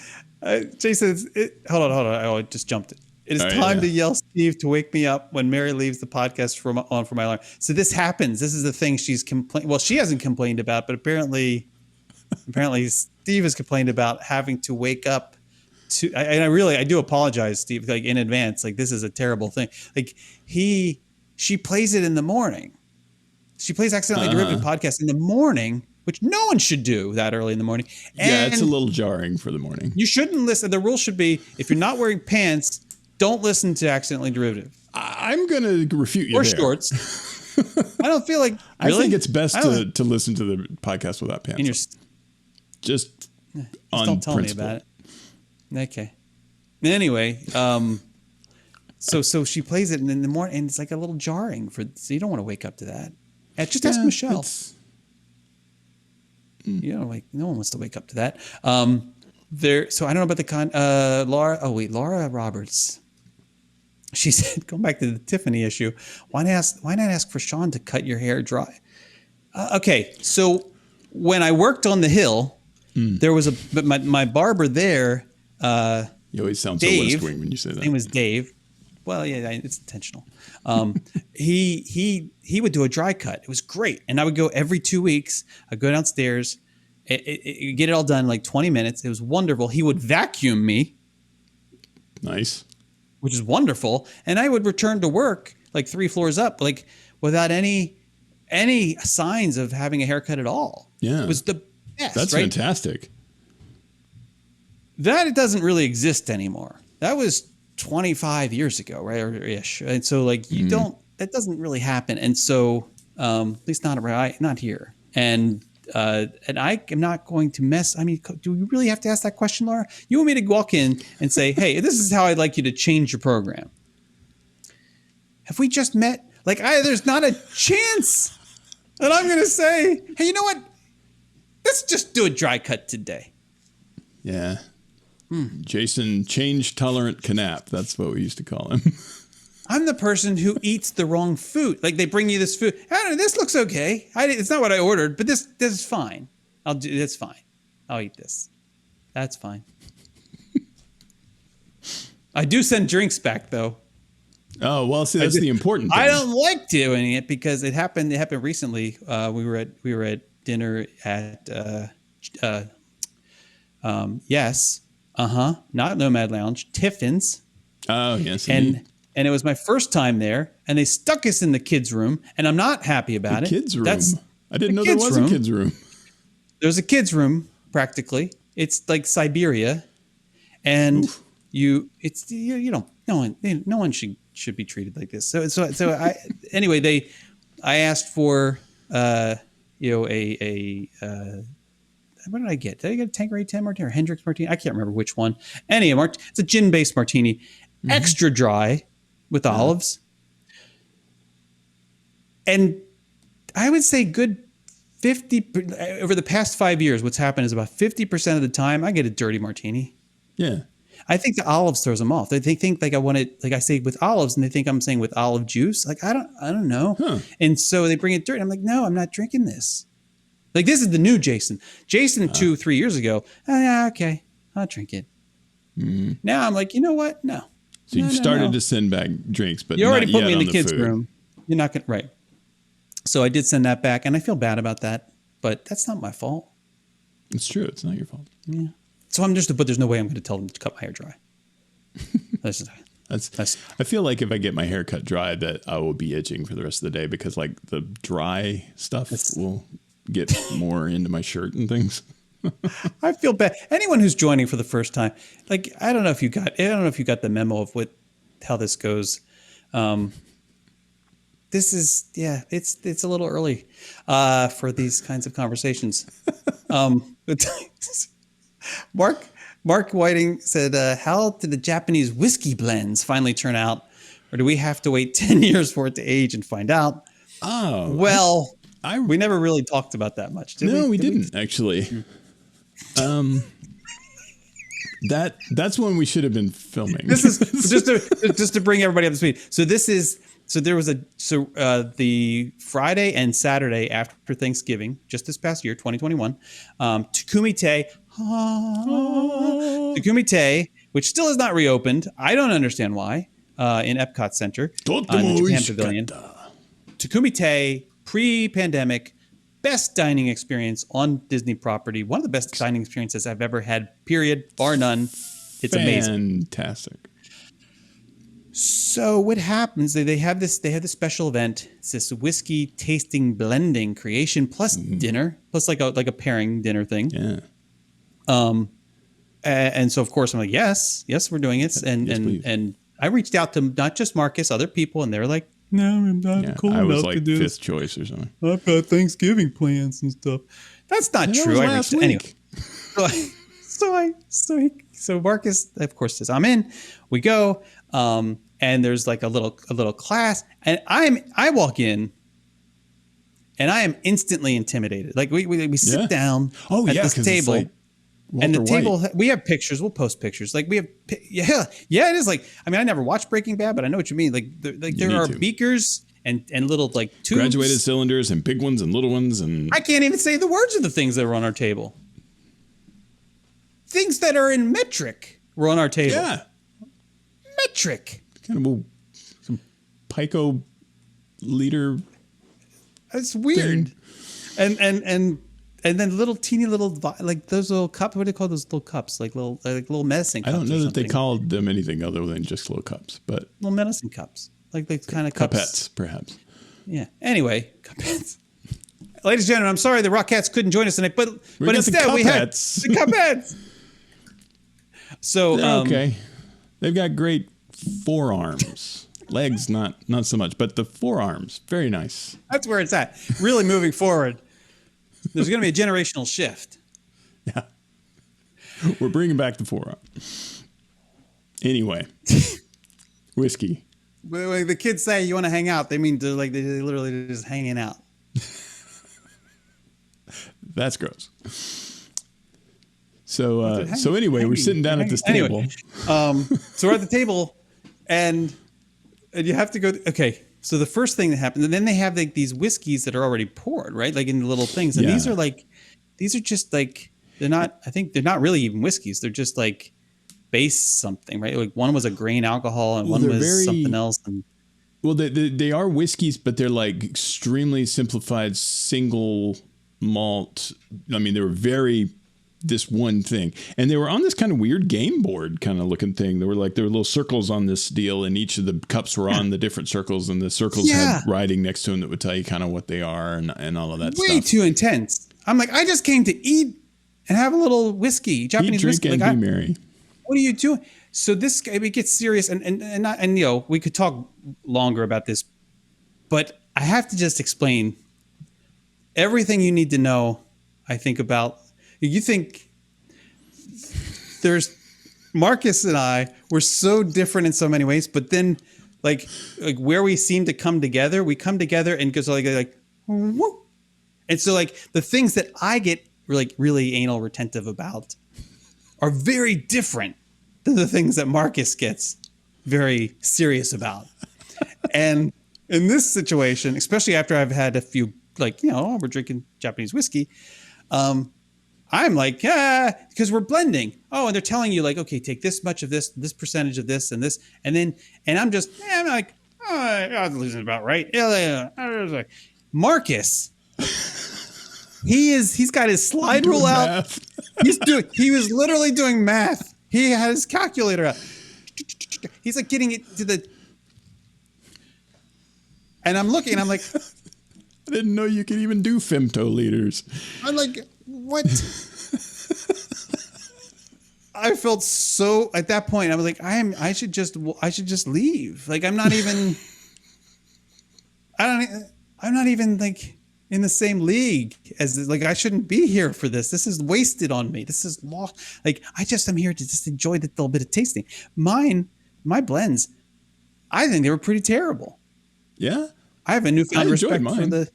Speaker 2: Jay says, hold on. I just jumped it. It is time to yell Steve to wake me up when Mary leaves the podcast for my alarm. So this happens. This is the thing she's complained. Well, she hasn't complained about, but apparently Steve has complained about having to wake up to. And I do apologize, Steve, like in advance. Like this is a terrible thing. Like she plays it in the morning. She plays Accidentally Derivative podcast in the morning, which no one should do that early in the morning. And
Speaker 1: it's a little jarring for the morning.
Speaker 2: You shouldn't listen. The rule should be if you're not wearing pants, don't listen to Accidentally Derivative.
Speaker 1: I'm going to refute you
Speaker 2: or
Speaker 1: there.
Speaker 2: Shorts. I don't feel like.
Speaker 1: I think it's best to listen to the podcast without pants. Just
Speaker 2: don't tell me about it. Okay. Anyway, so she plays it in the morning, and it's like a little jarring so you don't want to wake up to that. And just ask Michelle. No one wants to wake up to that. So I don't know about the Laura. Oh wait, Laura Roberts. She said, going back to the Tiffany issue, why not ask for Sean to cut your hair dry? Okay, so when I worked on the Hill, there was my barber there.
Speaker 1: You always sound so West Wing when you say that.
Speaker 2: His name was Dave. Well, yeah, it's intentional. He would do a dry cut. It was great, and I would go every 2 weeks. I'd go downstairs, get it all done in like 20 minutes. It was wonderful. He would vacuum me.
Speaker 1: Nice.
Speaker 2: Which is wonderful. And I would return to work like 3 floors up, like without any signs of having a haircut at all.
Speaker 1: Yeah.
Speaker 2: It was the best.
Speaker 1: That's fantastic.
Speaker 2: That it doesn't really exist anymore. That was 25 years ago, right? Or ish. And so like that doesn't really happen. And so at least not here. And I am not going to mess. I mean, do we really have to ask that question, Laura? You want me to walk in and say, hey, this is how I'd like you to change your program. Have we just met? Like, there's not a chance that I'm going to say, hey, you know what? Let's just do a dry cut today.
Speaker 1: Yeah. Jason, change tolerant Knapp. That's what we used to call him.
Speaker 2: I'm the person who eats the wrong food. Like they bring you this food. I don't know, this looks okay. It's not what I ordered, but this is fine. That's fine. I'll eat this. That's fine. I do send drinks back though.
Speaker 1: Oh, well, see, that's the important thing.
Speaker 2: I don't like doing it because it happened recently. We were at dinner at not Nomad Lounge, Tiffin's.
Speaker 1: Oh, yes.
Speaker 2: And it was my first time there, and they stuck us in the kids' room, and I'm not happy about it.
Speaker 1: Kids' room? I didn't know there was a kids' room.
Speaker 2: There's a kids' room, practically. It's like Siberia, and no one should be treated like this. So I asked for what did I get? Did I get a Tanqueray 10 martini or Hendrix martini? I can't remember which one. Anyway, it's a gin-based martini, extra dry with olives. And I would say good over the past 5 years, what's happened is about 50% of the time I get a dirty martini.
Speaker 1: Yeah.
Speaker 2: I think the olives throws them off. They think like I want it, like I say with olives, and they think I'm saying with olive juice. Like I don't know.
Speaker 1: Huh.
Speaker 2: And so they bring it dirty. I'm like, no, I'm not drinking this. Like this is the new Jason. Jason 2-3 years ago. Oh, yeah, okay, I'll drink it.
Speaker 1: Mm.
Speaker 2: Now I'm like, you know what? No.
Speaker 1: So you've started to send back drinks, but
Speaker 2: you already
Speaker 1: not
Speaker 2: put
Speaker 1: yet
Speaker 2: me in
Speaker 1: on
Speaker 2: the kids'
Speaker 1: food.
Speaker 2: room. You're not gonna right. So I did send that back, and I feel bad about that, but that's not my fault.
Speaker 1: It's true. It's not your fault.
Speaker 2: Yeah. So but there's no way I'm going to tell them to cut my hair dry. That's
Speaker 1: I feel like if I get my hair cut dry, that I will be itching for the rest of the day because like the dry stuff will get more into my shirt and things.
Speaker 2: I feel bad. Anyone who's joining for the first time, like I don't know if you got the memo of how this goes. This is it's a little early for these kinds of conversations. Mark Whiting said, "How did the Japanese whiskey blends finally turn out, or do we have to wait 10 years for it to age and find out?"
Speaker 1: Oh,
Speaker 2: well, we never really talked about that much, did we?
Speaker 1: No, we didn't actually. That's when we should have been filming.
Speaker 2: This is just to bring everybody up to speed. There was the Friday and Saturday after Thanksgiving, just this past year, 2021, Takumi Te, which still is not reopened. I don't understand why. In Epcot Center, in the Japan Pavilion. Takumi Te, pre-pandemic, best dining experience on Disney property. One of the best dining experiences I've ever had, period, bar none. It's amazing.
Speaker 1: Fantastic.
Speaker 2: So what happens? They have this special event. It's this whiskey tasting blending creation plus dinner, plus like a pairing dinner thing.
Speaker 1: Yeah.
Speaker 2: And so of course I'm like, yes, we're doing it. And I reached out to not just Marcus, other people, and they're like, no, I'm not cool enough
Speaker 1: like
Speaker 2: to do
Speaker 1: fifth
Speaker 2: this.
Speaker 1: choice or something.
Speaker 2: I've got Thanksgiving plans and stuff. That's not true. I reached anyway. So Marcus, of course, says I'm in. We go, and there's like a little class, and I walk in, and I am instantly intimidated. Like we sit down at this table. Like and the table, we have pictures. We'll post pictures. Like we have, yeah. It is like, I mean, I never watched Breaking Bad, but I know what you mean. Like there are beakers and little like tubes.
Speaker 1: Graduated cylinders and big ones and little ones. And
Speaker 2: I can't even say the words of the things that were on our table. Things that are in metric were on our table.
Speaker 1: Yeah.
Speaker 2: Metric.
Speaker 1: Kind of some pico liter.
Speaker 2: That's weird. Thing. And then little teeny little like those little cups. What do they call those little cups? Like little medicine cups.
Speaker 1: I don't know that they called them anything other than just little cups, but
Speaker 2: little medicine cups, like the kind of cups.
Speaker 1: Cupettes, perhaps.
Speaker 2: Yeah. Anyway, cupettes. Ladies and gentlemen, I'm sorry the Rockettes couldn't join us tonight, but instead we had the cupettes. So
Speaker 1: okay, they've got great forearms. Legs, not so much, but the forearms, very nice.
Speaker 2: That's where it's at. Really moving forward. There's going to be a generational shift.
Speaker 1: Yeah. We're bringing back the forearm. Anyway. Whiskey.
Speaker 2: When the kids say you want to hang out, they mean they're literally just hanging out.
Speaker 1: That's gross. So anyway, we're sitting down at this table.
Speaker 2: Anyway, so we're at the table, and you have to go. Okay. So the first thing that happens, and then they have like these whiskeys that are already poured, right? Like in the little things. And these are just like, I think they're not really even whiskeys. They're just like base something, right? Like one was a grain alcohol and one was something else. And
Speaker 1: well, they are whiskeys, but they're like extremely simplified single malt. I mean, they were very this one thing, and they were on this kind of weird game board kind of looking thing. There were little circles on this deal, and each of the cups were on the different circles, and the circles had writing next to them that would tell you kind of what they are and all of that stuff.
Speaker 2: Way too intense. I'm like, I just came to eat and have a little whiskey, Japanese
Speaker 1: drink
Speaker 2: whiskey.
Speaker 1: And
Speaker 2: like,
Speaker 1: be merry.
Speaker 2: What are you doing? So it gets serious, and we could talk longer about this, but I have to just explain everything you need to know. I think about. You think there's Marcus and I were so different in so many ways, but then like where we seem to come together, we come together and goes like whoop, And so like the things that I get like really anal retentive about are very different than the things that Marcus gets very serious about. And in this situation, especially after I've had a few, like, we're drinking Japanese whiskey. I'm like, because we're blending. Oh, and they're telling you like, okay, take this much of this percentage of this, and then, and I'm just, I'm like, I was losing about right. Yeah. I was like, Marcus, he's got his slide rule out.
Speaker 1: Math.
Speaker 2: He was literally doing math. He had his calculator out. He's like getting it to the, and I'm looking, and I'm like,
Speaker 1: I didn't know you could even do femtoliters.
Speaker 2: I'm like, what? I felt so at that point. I was like, I should just leave. Like, I'm not even like in the same league as, like, I shouldn't be here for this. This is wasted on me. This is lost. Like, I'm here to just enjoy the little bit of tasting. My blends, I think they were pretty terrible.
Speaker 1: Yeah.
Speaker 2: I have a newfound respect
Speaker 1: mine.
Speaker 2: for the.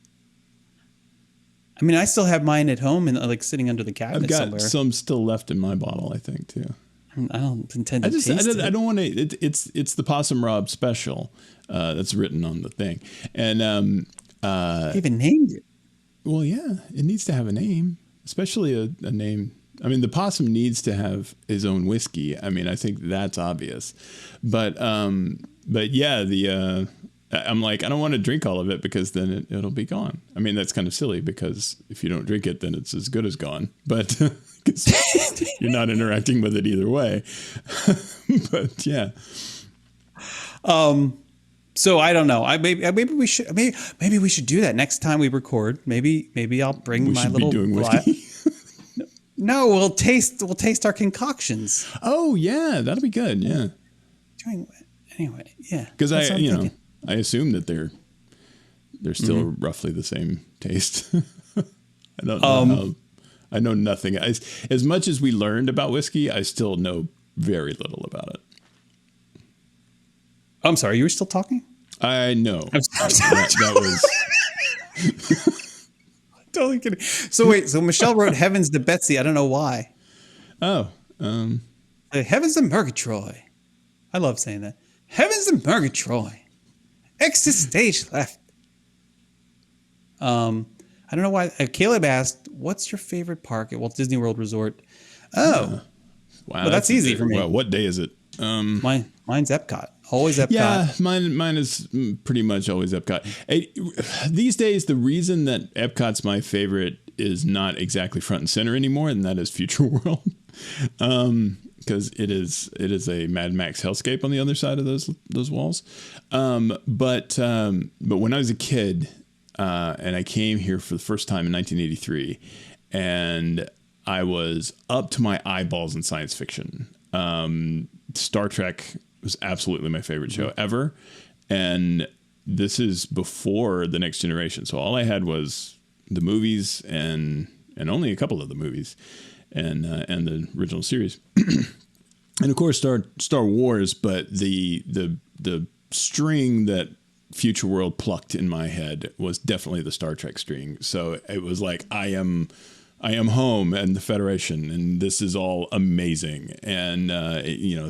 Speaker 2: I mean, I still have mine at home and like sitting under the cabinet.
Speaker 1: I've got
Speaker 2: somewhere.
Speaker 1: some still left in my bottle, I think, too.
Speaker 2: I don't intend to taste it.
Speaker 1: I don't want to. It's the Possum Rob special that's written on the thing, and
Speaker 2: they even named it.
Speaker 1: Well, yeah, it needs to have a name, especially a name. I mean, the possum needs to have his own whiskey. I mean, I think that's obvious, but yeah, I'm like, I don't want to drink all of it because then it'll be gone. I mean, that's kind of silly because if you don't drink it, then it's as good as gone. But you're not interacting with it either way. But yeah.
Speaker 2: So I don't know. Maybe we should do that next time we record. Maybe I'll bring my little.
Speaker 1: Be doing whiskey.
Speaker 2: No, we'll taste our concoctions.
Speaker 1: Oh yeah, that'll be good. Yeah.
Speaker 2: Anyway, yeah.
Speaker 1: Because I assume that they're still roughly the same taste. I don't know. I know nothing. As much as we learned about whiskey, I still know very little about it.
Speaker 2: I'm sorry, you were still talking?
Speaker 1: I know. That was
Speaker 2: totally kidding. So wait, Michelle wrote Heavens to Betsy. I don't know why.
Speaker 1: Oh.
Speaker 2: Heavens to Murgatroyd. I love saying that. Heavens to Murgatroyd. Exit stage left. I don't know why. Caleb asked, "What's your favorite park at Walt Disney World Resort?" Oh,
Speaker 1: wow,
Speaker 2: well, that's easy for me.
Speaker 1: Well, what day is it?
Speaker 2: Mine's Epcot. Always Epcot.
Speaker 1: Yeah, mine is pretty much always Epcot. These days, the reason that Epcot's my favorite is not exactly front and center anymore, and that is Future World. Because it is a Mad Max hellscape on the other side of those walls. But when I was a kid, and I came here for the first time in 1983, and I was up to my eyeballs in science fiction. Star Trek was absolutely my favorite show ever, and this is before The Next Generation. So all I had was the movies and only a couple of the movies. And the original series, and of course Star Wars. But the string that Future World plucked in my head was definitely the Star Trek string. So it was like I am home and the Federation, and this is all amazing. And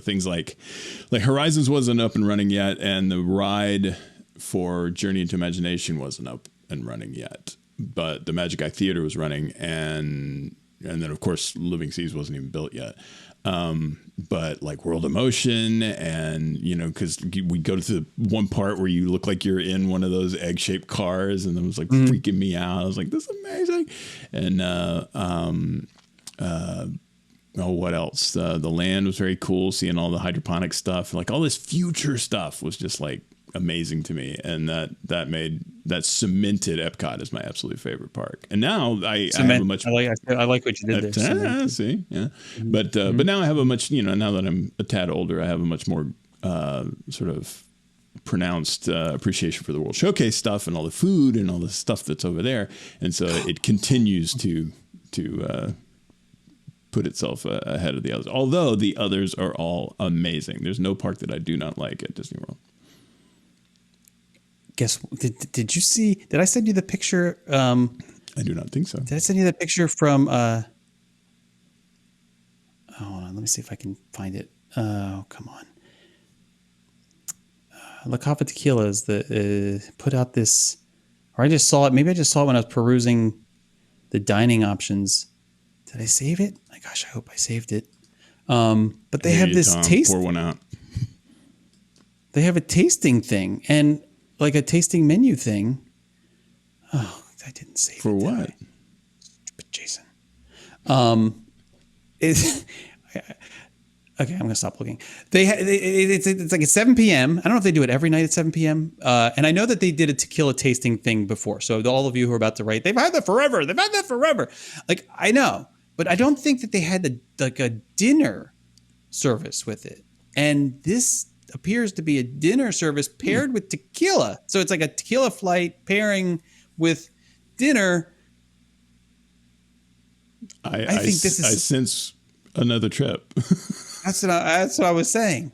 Speaker 1: things like Horizons wasn't up and running yet, and the ride for Journey into Imagination wasn't up and running yet, but the Magic Eye Theater was running, and then, of course, Living Seas wasn't even built yet. But like World of Motion, and, because we go to the one part where you look like you're in one of those egg-shaped cars, and it was like freaking me out. I was like, this is amazing. And, what else? The land was very cool, seeing all the hydroponic stuff. Like all this future stuff was just like amazing to me, and that cemented Epcot as my absolute favorite park. And now I have a much.
Speaker 2: I like what you did there.
Speaker 1: See, yeah, but now I have a much, now that I'm a tad older, I have a much more sort of pronounced appreciation for the World Showcase stuff and all the food and all the stuff that's over there, and so it continues to put itself ahead of the others. Although the others are all amazing. There's no park that I do not like at Disney World.
Speaker 2: Guess did you see? Did I send you the picture?
Speaker 1: I do not think so.
Speaker 2: Did I send you that picture from? Hold on, let me see if I can find it. Oh, come on. La Cava Tequila is put out this, or I just saw it. Maybe I just saw it when I was perusing the dining options. Did I save it? My gosh, I hope I saved it. But they have this taste.
Speaker 1: Pour one out.
Speaker 2: They have a tasting thing and like a tasting menu thing. Oh, I didn't save it.
Speaker 1: For what?
Speaker 2: Stupid Jason. Okay, I'm gonna stop looking. It's like at 7 p.m. I don't know if they do it every night at 7 p.m. And I know that they did a tequila tasting thing before. So all of you who are about to write, they've had that forever. They've had that forever. Like I know, but I don't think that they had a dinner service with it. And this appears to be a dinner service paired with tequila. So it's like a tequila flight pairing with dinner.
Speaker 1: I think this is. I sense another trip.
Speaker 2: That's what I was saying.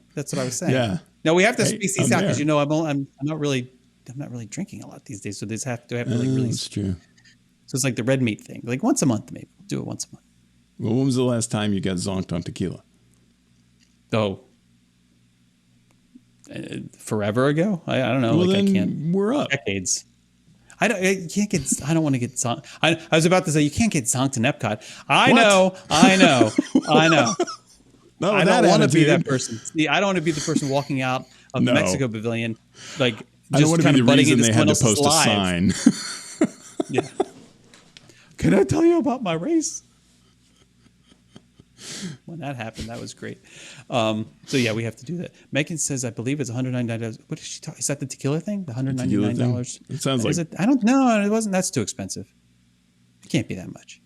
Speaker 1: Yeah.
Speaker 2: No, we have to space these out because I'm not really drinking a lot these days. So this have to really.
Speaker 1: That's true.
Speaker 2: So it's like the red meat thing. Like once a month, maybe we'll do it once a month.
Speaker 1: Well, when was the last time you got zonked on tequila?
Speaker 2: Oh, forever ago. I don't know.
Speaker 1: Well,
Speaker 2: like
Speaker 1: then
Speaker 2: I can't.
Speaker 1: We're up.
Speaker 2: Decades. I don't want to get zonked. I was about to say you can't get zonked in Epcot. I know.
Speaker 1: No,
Speaker 2: I don't want to be that person. See, I don't want to be the person walking out of the Mexico Pavilion, like
Speaker 1: I don't want to be the reason they had to post a sign.
Speaker 2: Yeah. Can I tell you about my race? When that happened, that was great. So yeah, we have to do that. Megan says, I believe it's $199. What is she talking? Is that the tequila thing? The $199?
Speaker 1: It sounds like
Speaker 2: it. I don't know. It wasn't. That's too expensive. It can't be that much.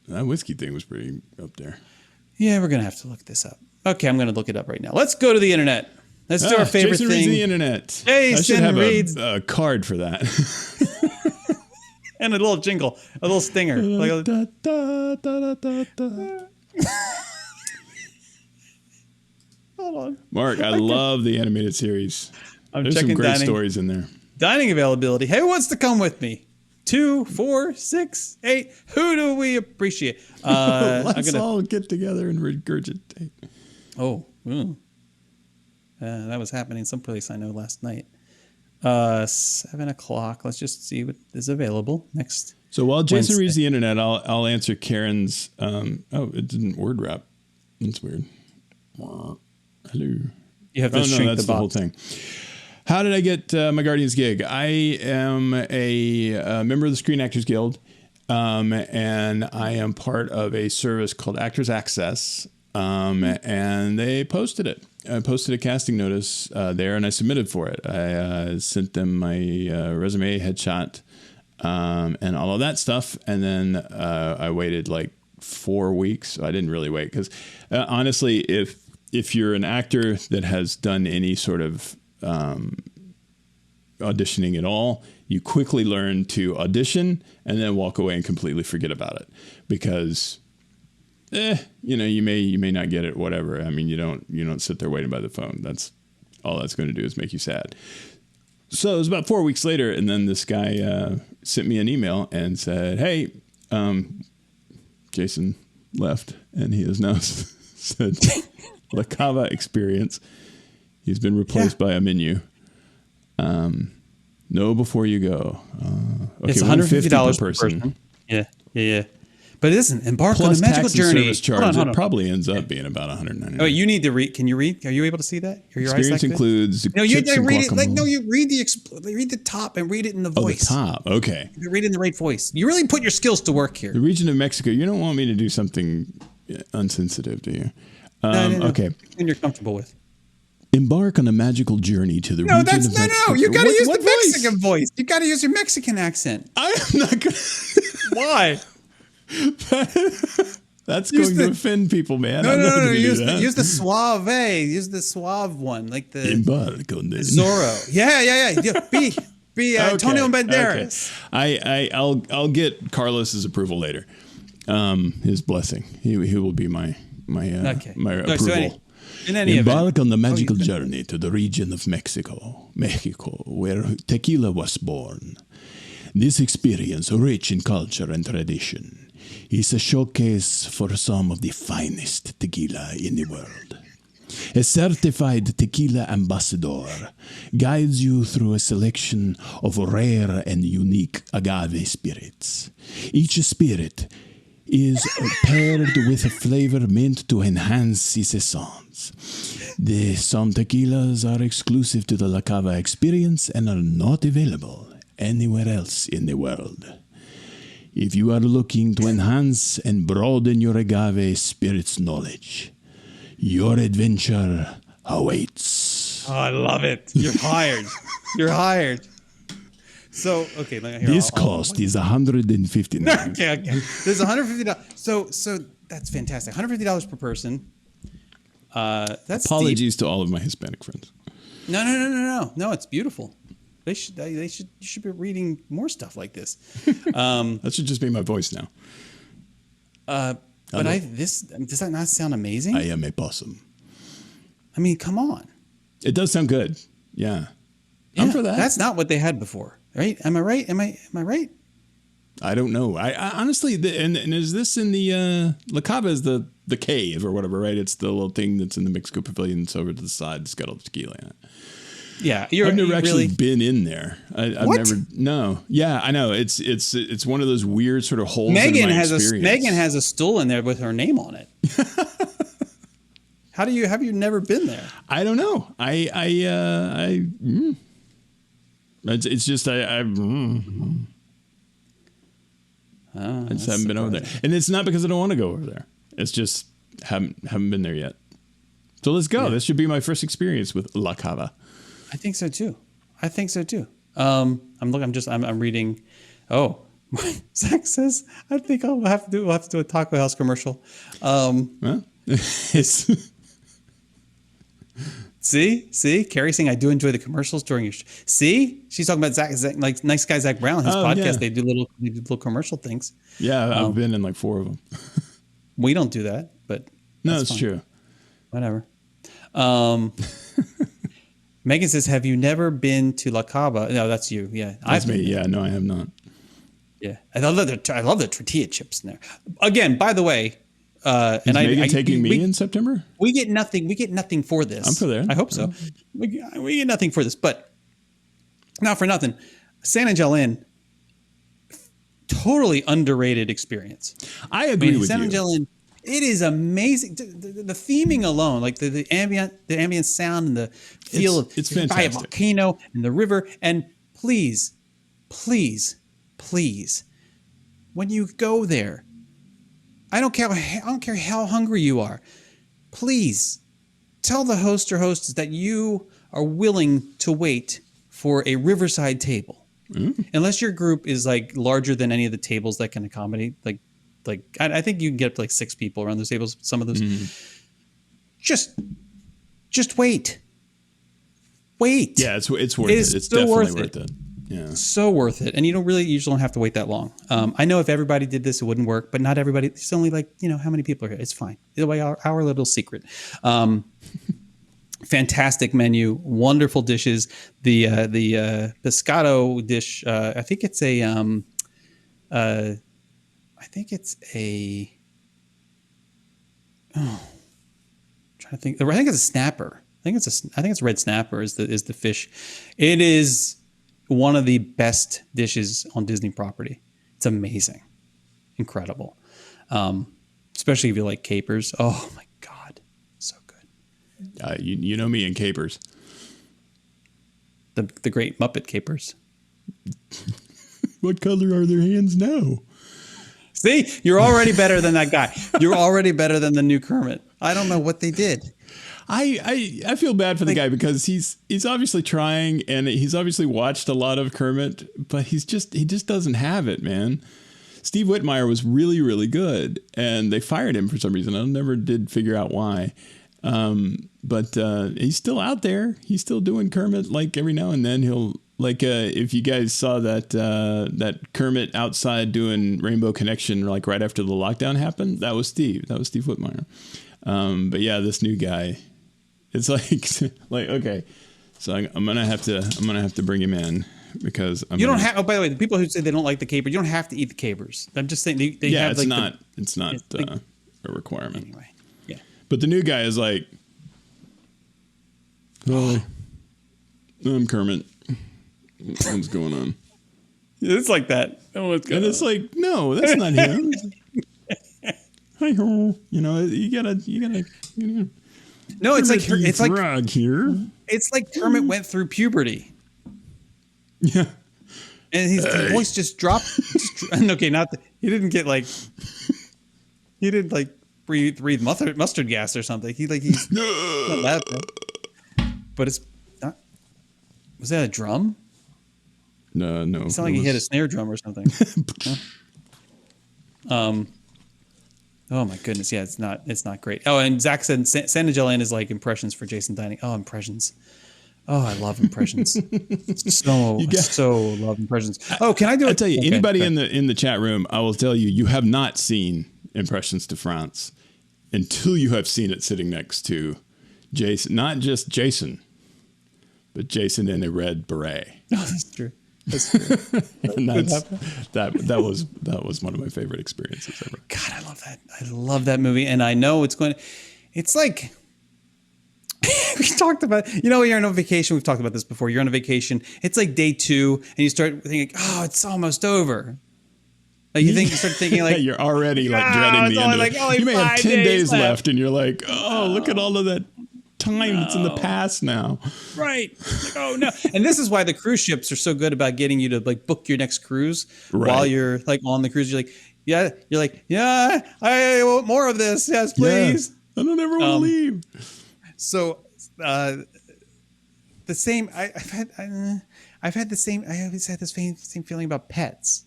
Speaker 1: That whiskey thing was pretty up there.
Speaker 2: Yeah, we're gonna have to look this up. Okay, I'm gonna look it up right now. Let's go to the internet. Let's do our favorite
Speaker 1: Jason
Speaker 2: thing.
Speaker 1: Reads the internet.
Speaker 2: Jason reads
Speaker 1: a card for that.
Speaker 2: And a little jingle, a little stinger. Like Hold on.
Speaker 1: Mark, I love the animated series. There's some great stories in there.
Speaker 2: Dining availability. Hey, who wants to come with me? 2, 4, 6, 8. Who do we appreciate?
Speaker 1: Let's all get together and regurgitate.
Speaker 2: Oh, that was happening someplace I know last night. 7 o'clock. Let's just see what is available next.
Speaker 1: So while Jason reads the internet, I'll answer Karen's. It didn't word wrap. That's weird. Hello.
Speaker 2: You have to shrink
Speaker 1: that's
Speaker 2: the
Speaker 1: whole
Speaker 2: box.
Speaker 1: thing. How did I get my Guardians gig? I am a member of the Screen Actors Guild, and I am part of a service called Actors Access, and they posted it. I posted a casting notice there, and I submitted for it. I sent them my resume, headshot, and all of that stuff, and then I waited like 4 weeks. I didn't really wait because honestly, if you're an actor that has done any sort of auditioning at all, you quickly learn to audition and then walk away and completely forget about it because, you may not get it, whatever. I mean, you don't sit there waiting by the phone. That's all that's going to do is make you sad. So it was about 4 weeks later, and then this guy sent me an email and said, "Hey, Jason left, and he has now said La Cava experience. He's been replaced by a menu. Know before you go. Okay,
Speaker 2: it's $150 per person. Yeah. But it isn't. Embark on a magical journey.
Speaker 1: Service charge. It probably ends up being about $199.
Speaker 2: Oh, you need to read. Can you read? Are you able to see that? Are your
Speaker 1: Experience includes
Speaker 2: no, you
Speaker 1: chips and
Speaker 2: read it.
Speaker 1: guacamole.
Speaker 2: You read the top and read it in the voice.
Speaker 1: Oh, the top. Okay.
Speaker 2: You read it in the right voice. You really put your skills to work here.
Speaker 1: The region of Mexico. You don't want me to do something unsensitive, do you?
Speaker 2: No.
Speaker 1: Okay.
Speaker 2: And you're comfortable with.
Speaker 1: Embark on a magical journey to the region of Mexico.
Speaker 2: No. You got to use the Mexican voice. You got to use your Mexican accent.
Speaker 1: I am not going to.
Speaker 2: Why?
Speaker 1: That's going to offend people, man.
Speaker 2: No. Use the suave. Use the suave one, like the
Speaker 1: Embark on this.
Speaker 2: Zorro. Yeah. Be Antonio Banderas.
Speaker 1: Okay. I'll get Carlos's approval later. His blessing. He will be my approval.
Speaker 2: So in any
Speaker 1: Embark on the magical journey to the region of Mexico, where tequila was born. This experience, rich in culture and tradition, is a showcase for some of the finest tequila in the world. A certified tequila ambassador guides you through a selection of rare and unique agave spirits. Each spirit is paired with a flavor meant to enhance the sessions. Some tequilas are exclusive to the La Cava experience and are not available anywhere else in the world. If you are looking to enhance and broaden your agave spirits knowledge, your adventure awaits.
Speaker 2: Oh, I love it. You're hired. You're hired. So, okay.
Speaker 1: This cost is $159.
Speaker 2: Okay. There's $150. So that's fantastic. $150 per person. That's
Speaker 1: Apologies
Speaker 2: steep.
Speaker 1: to all of my Hispanic friends.
Speaker 2: No. It's beautiful. You should be reading more stuff like this.
Speaker 1: That should just be my voice now.
Speaker 2: But does that not sound amazing?
Speaker 1: I am a possum.
Speaker 2: I mean, come on.
Speaker 1: It does sound good. Yeah. I'm for that.
Speaker 2: That's not what they had before, right? Am I right? Am I right?
Speaker 1: I don't know. I honestly, and is this in the La Cava is the cave or whatever, right? It's the little thing that's in the Mexico Pavilion. It's over to the side. It's got all the tequila in it.
Speaker 2: Yeah,
Speaker 1: I've never actually been in there. I've
Speaker 2: what?
Speaker 1: never. No. Yeah, I know. It's one of those weird sort of holes.
Speaker 2: Megan
Speaker 1: in my experience.
Speaker 2: Megan has a stool in there with her name on it. Have you never been there?
Speaker 1: I don't know. It's just I just haven't been over there, and it's not because I don't want to go over there. It's just haven't been there yet. So let's go. Yeah. This should be my first experience with La Cava.
Speaker 2: I think so too. I'm reading. Oh, Zach says I think we'll have to do a Taco House commercial.
Speaker 1: Well, it's.
Speaker 2: See, Carrie saying I do enjoy the commercials during your. See, she's talking about Zach, like nice guy Zach Brown, his podcast. Yeah. They do little commercial things.
Speaker 1: Yeah, I've been in like 4 of them.
Speaker 2: We don't do that, but
Speaker 1: no, it's true.
Speaker 2: Whatever. Megan says, "Have you never been to La Cava?" No, that's you. Yeah,
Speaker 1: that's me. Yeah, no, I have not.
Speaker 2: Yeah, I love the tortilla chips in there. Again, by the way.
Speaker 1: Is Megan taking me in September?
Speaker 2: We get nothing for this.
Speaker 1: I'm for there.
Speaker 2: I hope so. We get nothing for this, but not for nothing. San Angel Inn, totally underrated experience.
Speaker 1: I agree with
Speaker 2: San
Speaker 1: you.
Speaker 2: Angel Inn, it is amazing. The theming alone, like the ambient sound and the feel of
Speaker 1: it's fantastic.
Speaker 2: By a volcano and the river. And please, when you go there. I don't care how hungry you are. Please tell the host or hostess that you are willing to wait for a riverside table. Unless your group is like larger than any of the tables that can accommodate. Like I think you can get up to like 6 people around those tables. Some of those. Just wait. Wait.
Speaker 1: Yeah, it's worth it. It's definitely worth it. Yeah.
Speaker 2: So worth it. And you don't have to wait that long. I know if everybody did this, it wouldn't work, but not everybody. It's only like, how many people are here? It's fine. Either way, our little secret. Fantastic menu, wonderful dishes. The pescado dish, I think it's a trying to think. I think it's a snapper. I think it's red snapper is the fish. It is one of the best dishes on Disney property. It's amazing. Incredible. Especially if you like capers. Oh my God. So good.
Speaker 1: You know me and capers.
Speaker 2: The great Muppet capers.
Speaker 1: What color are their hands now?
Speaker 2: See, you're already better than that guy. You're already better than the new Kermit. I don't know what they did.
Speaker 1: I feel bad for the guy because he's obviously trying and he's obviously watched a lot of Kermit, but he just doesn't have it, man. Steve Whitmire was really, really good and they fired him for some reason. I never did figure out why. But he's still out there. He's still doing Kermit like every now and then. He'll if you guys saw that Kermit outside doing Rainbow Connection like right after the lockdown happened, that was Steve. That was Steve Whitmire. But yeah, this new guy, it's like okay, so I'm gonna have to bring him in. because
Speaker 2: you don't have. Oh, by the way, the people who say they don't like the caper, you don't have to eat the capers. I'm just saying they
Speaker 1: yeah,
Speaker 2: have
Speaker 1: it's
Speaker 2: like
Speaker 1: not it's not
Speaker 2: like,
Speaker 1: a requirement.
Speaker 2: anyway. Yeah,
Speaker 1: But the new guy is like, "Hi, I'm Kermit. What's going on?"
Speaker 2: it's like that. Oh, what's going
Speaker 1: And it's like, no, that's not him. Hi ho, you gotta.
Speaker 2: No, it's like
Speaker 1: Kermit the
Speaker 2: it's like
Speaker 1: Frog here.
Speaker 2: it's like Kermit went through puberty.
Speaker 1: Yeah.
Speaker 2: And his voice just dropped. Okay, he didn't get like, he didn't like breathe mustard gas or something. He's not that bad. But it's not. Was that a drum?
Speaker 1: No.
Speaker 2: It sounded like he hit a snare drum or something. Oh my goodness, yeah, it's not great. Oh, and Zach said Santa Jellian is like impressions for Jason Dining. Oh, impressions. Oh, I love impressions. so love impressions. Oh, can I do it?
Speaker 1: I tell you, anybody in the chat room, I will tell you, you have not seen Impressions de France until you have seen it sitting next to Jason. Not just Jason, but Jason in a red beret.
Speaker 2: Oh, that's true. That's true.
Speaker 1: And that was one of my favorite experiences ever.
Speaker 2: God, I love that. I love that movie, and I know it's like. We talked about, you're on a vacation. We've talked about this before. You're on a vacation. It's like day 2 and you start thinking, oh, it's almost over. Like you start thinking like,
Speaker 1: you're already like dreading the end of it. You may have 10 days left and you're like, oh, look at all of that time that's in the past now.
Speaker 2: Right. Like, oh no. And this is why the cruise ships are so good about getting you to like book your next cruise while you're like on the cruise. You're like, yeah, I want more of this. Yes, please.
Speaker 1: Yeah, I don't ever want to leave.
Speaker 2: So, the same. I've had the same. I always had this same feeling about pets.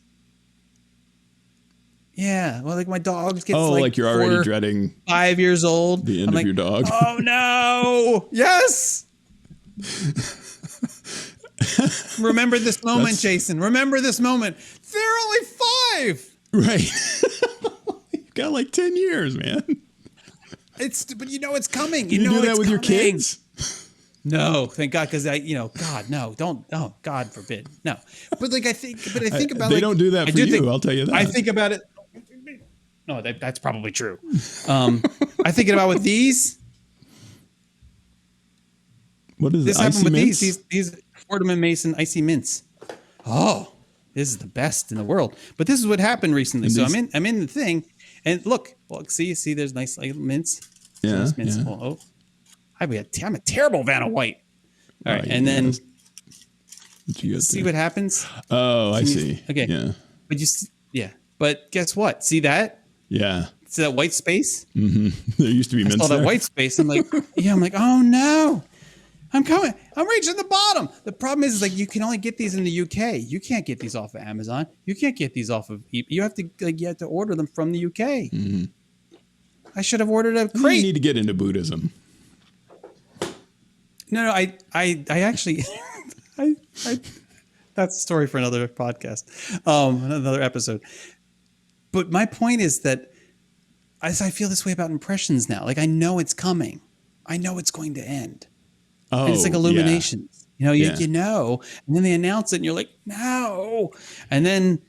Speaker 2: Yeah, well, like my dog gets
Speaker 1: like you're already dreading
Speaker 2: 5 years old.
Speaker 1: The end of your dog.
Speaker 2: Oh no! Yes. Remember this moment, Jason. Remember this moment. They're only 5.
Speaker 1: Right. You've got like 10 years, man.
Speaker 2: But it's coming.
Speaker 1: You do that with your kids?
Speaker 2: No, thank God, because God, no, don't. Oh, God forbid, no. But I think about
Speaker 1: they don't do that for you. I'll tell you that.
Speaker 2: I think about it. No, that's probably true. I think about with these.
Speaker 1: What is
Speaker 2: this?
Speaker 1: Happened with mints?
Speaker 2: These Fordham and Mason icy mints. Oh, this is the best in the world. But this is what happened recently. So I'm in the thing. And look, see, there's nice mints.
Speaker 1: Yeah.
Speaker 2: Nice mints.
Speaker 1: Yeah.
Speaker 2: Oh, I'm a terrible Vanna White. All right, and then see what happens.
Speaker 1: Oh, I see.
Speaker 2: Okay.
Speaker 1: Yeah.
Speaker 2: But But guess what? See that?
Speaker 1: Yeah.
Speaker 2: See that white space?
Speaker 1: Mm-hmm. There used to be mints.
Speaker 2: I saw that white space. I'm like, I'm like, oh no. I'm coming. I'm reaching the bottom. The problem is like you can only get these in the UK. You can't get these off of Amazon. You can't get these off of. You have to order them from the UK.
Speaker 1: Mm-hmm.
Speaker 2: I should have ordered a crate.
Speaker 1: You need to get into Buddhism.
Speaker 2: No. I actually. I that's a story for another podcast, another episode. But my point is that I feel this way about impressions now. Like I know it's coming. I know it's going to end.
Speaker 1: Oh,
Speaker 2: and it's like Illuminations.
Speaker 1: Yeah.
Speaker 2: You know, and then they announce it and you're like, no. And then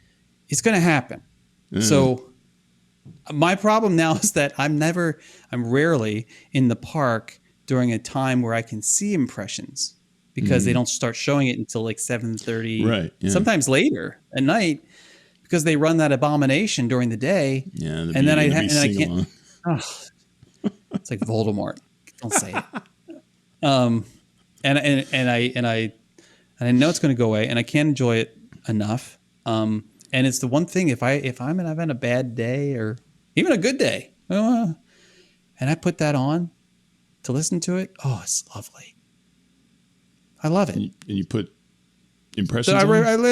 Speaker 2: it's going to happen. Mm. So my problem now is that I'm rarely in the park during a time where I can see impressions because they don't start showing it until like 7:30,
Speaker 1: right? Yeah.
Speaker 2: Sometimes later at night because they run that abomination during the day.
Speaker 1: Yeah,
Speaker 2: and then I can't. Oh, it's like Voldemort. Don't say it. And I know it's going to go away, and I can't enjoy it enough. And it's the one thing if I'm having a bad day or even a good day, and I put that on to listen to it, oh, it's lovely. I love it.
Speaker 1: And you put impressions.
Speaker 2: So I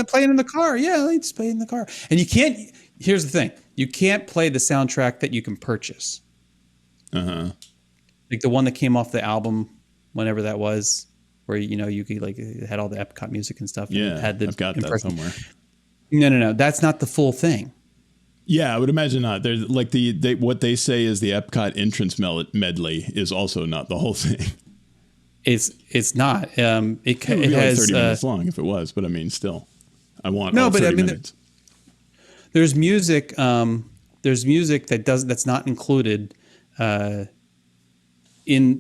Speaker 2: play it in the car. Yeah, I just play it in the car. And you can't. Here's the thing: you can't play the soundtrack that you can purchase. Like the one that came off the album, whenever that was, where you could it had all the Epcot music and stuff.
Speaker 1: Yeah,
Speaker 2: and had the
Speaker 1: I've got that somewhere.
Speaker 2: No, that's not the full thing.
Speaker 1: Yeah, I would imagine not. There's like what they say is the Epcot entrance medley is also not the whole thing.
Speaker 2: It's not.
Speaker 1: It would
Speaker 2: It
Speaker 1: be
Speaker 2: has
Speaker 1: like 30 minutes long if it was, but I mean, still, I want
Speaker 2: no,
Speaker 1: all
Speaker 2: but
Speaker 1: 30
Speaker 2: I mean,
Speaker 1: minutes.
Speaker 2: there's music. There's music that's not included in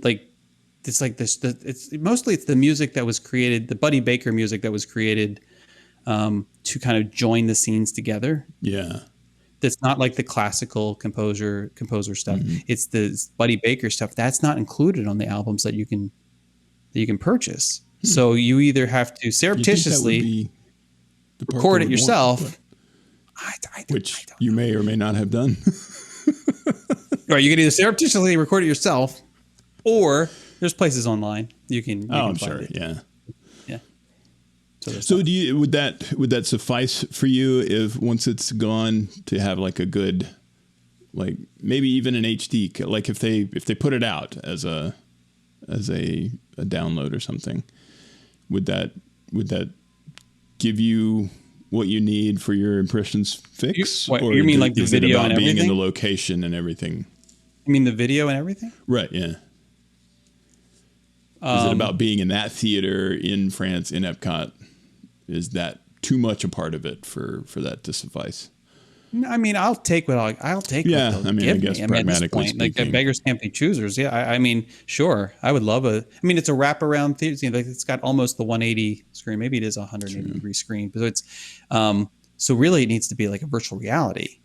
Speaker 2: like it's like this. It's mostly it's the music that was created, the Buddy Baker music that was created to kind of join the scenes together.
Speaker 1: Yeah.
Speaker 2: That's not like the classical composer stuff. It's the Buddy Baker stuff that's not included on the albums that you can purchase. So you either have to surreptitiously record it yourself,
Speaker 1: which you may or may not have done.
Speaker 2: Right? You can either surreptitiously record it yourself, or there's places online you can.
Speaker 1: I'm
Speaker 2: find
Speaker 1: sure.
Speaker 2: it.
Speaker 1: Yeah.
Speaker 2: Yeah.
Speaker 1: So would that suffice for you if once it's gone to have like a good, like maybe even an HD, like if they put it out as a download or something, would that give you what you need for your impressions fix?
Speaker 2: Or you mean like the video and everything?
Speaker 1: Being in the location and everything?
Speaker 2: You mean the video and everything?
Speaker 1: Right. Yeah. Is it about being in that theater in France in Epcot? Is that too much a part of it for that to suffice?
Speaker 2: I mean, I'll take what I'll take.
Speaker 1: Yeah,
Speaker 2: what
Speaker 1: I mean, I guess pragmatically speaking,
Speaker 2: like beggars can't be choosers. Yeah, I mean, sure, I would love I mean, it's a wraparound theater. You know, like it's got almost the 180 screen. Maybe it is a 180 degree screen, but it's so really it needs to be like a virtual reality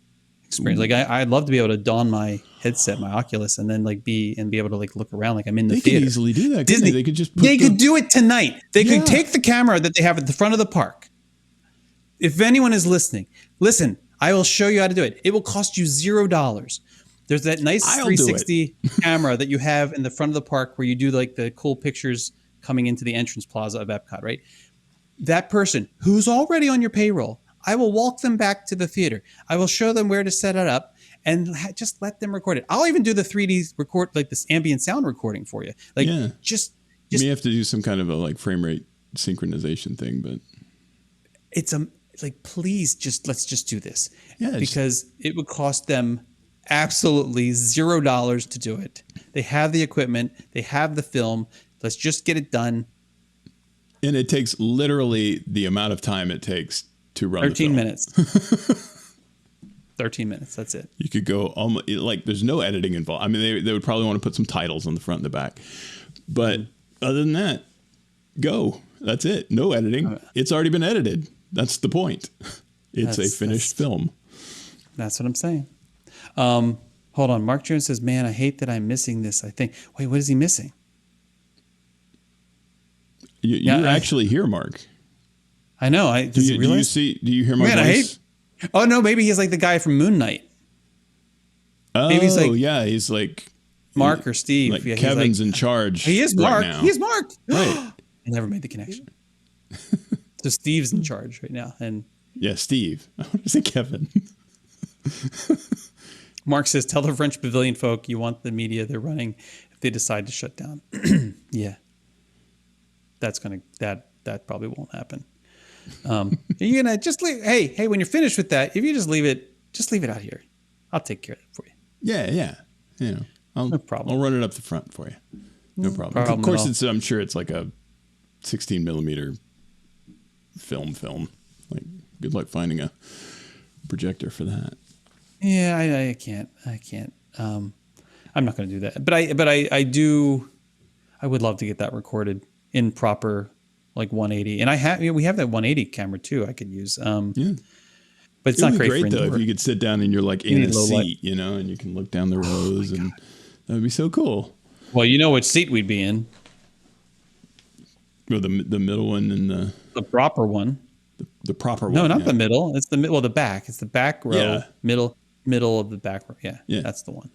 Speaker 2: experience. Like I'd love to be able to don my headset, my Oculus, and then like be able to like look around like I'm in the theater.
Speaker 1: They could easily do that.
Speaker 2: Disney,
Speaker 1: they could just
Speaker 2: could do it tonight. They could take the camera that they have at the front of the park. If anyone is listening, listen. I will show you how to do it. It will cost you $0. There's that nice 360 camera that you have in the front of the park where you do like the cool pictures coming into the entrance plaza of Epcot, right? That person who's already on your payroll, I will walk them back to the theater. I will show them where to set it up and just let them record it. I'll even do the 3D record, like this ambient sound recording for you. Like just
Speaker 1: you may have to do some kind of a like frame rate synchronization thing, but
Speaker 2: it's like, please let's just do this.
Speaker 1: Yeah,
Speaker 2: because it would cost them absolutely $0 to do it. They have the equipment, they have the film. Let's just get it done.
Speaker 1: And it takes literally the amount of time it takes to run
Speaker 2: 13 minutes. 13 minutes. That's it.
Speaker 1: You could go almost like there's no editing involved. I mean, they would probably want to put some titles on the front and the back, but other than that, go. That's it. No editing. It's already been edited. That's the point. It's a finished film. That's
Speaker 2: what I'm saying. Hold on. Mark Jones says, man, I hate that I'm missing this. I think, wait, what is he missing?
Speaker 1: You're actually here, Mark.
Speaker 2: I know. Do
Speaker 1: you hear my voice?
Speaker 2: Oh, no, maybe he's like the guy from Moon Knight.
Speaker 1: Oh, maybe he's like, yeah, he's like
Speaker 2: Mark or Steve.
Speaker 1: Like Kevin's in charge.
Speaker 2: He is Mark.
Speaker 1: Right now.
Speaker 2: He is Mark.
Speaker 1: Right.
Speaker 2: I never made the connection. So Steve's in charge right now. And
Speaker 1: yeah, Steve. I want to say Kevin.
Speaker 2: Mark says, tell the French Pavilion folk you want the media they're running if they decide to shut down. Yeah. That probably won't happen. You're gonna just leave. Hey, when you're finished with that, if you just leave it out here. I'll take care of it for you.
Speaker 1: Yeah. You know,
Speaker 2: no problem.
Speaker 1: I'll run it up the front for you. No problem. Of course, I'm sure it's like a 16 millimeter film. Like, good luck finding a projector for that.
Speaker 2: Yeah, I can't. I'm not going to do that. But I would love to get that recorded in proper like 180. And we have that 180 camera too. I could use. Yeah. But it's not great for
Speaker 1: though if you could sit down and you're like in a seat, you know, and you can look down the rows, and that would be so cool.
Speaker 2: Well, you know which seat we'd be in.
Speaker 1: Well, the middle one and
Speaker 2: the proper one.
Speaker 1: The proper one.
Speaker 2: No, not the middle. It's the back. It's the back row. Yeah. Middle of the back row. Yeah. That's the one.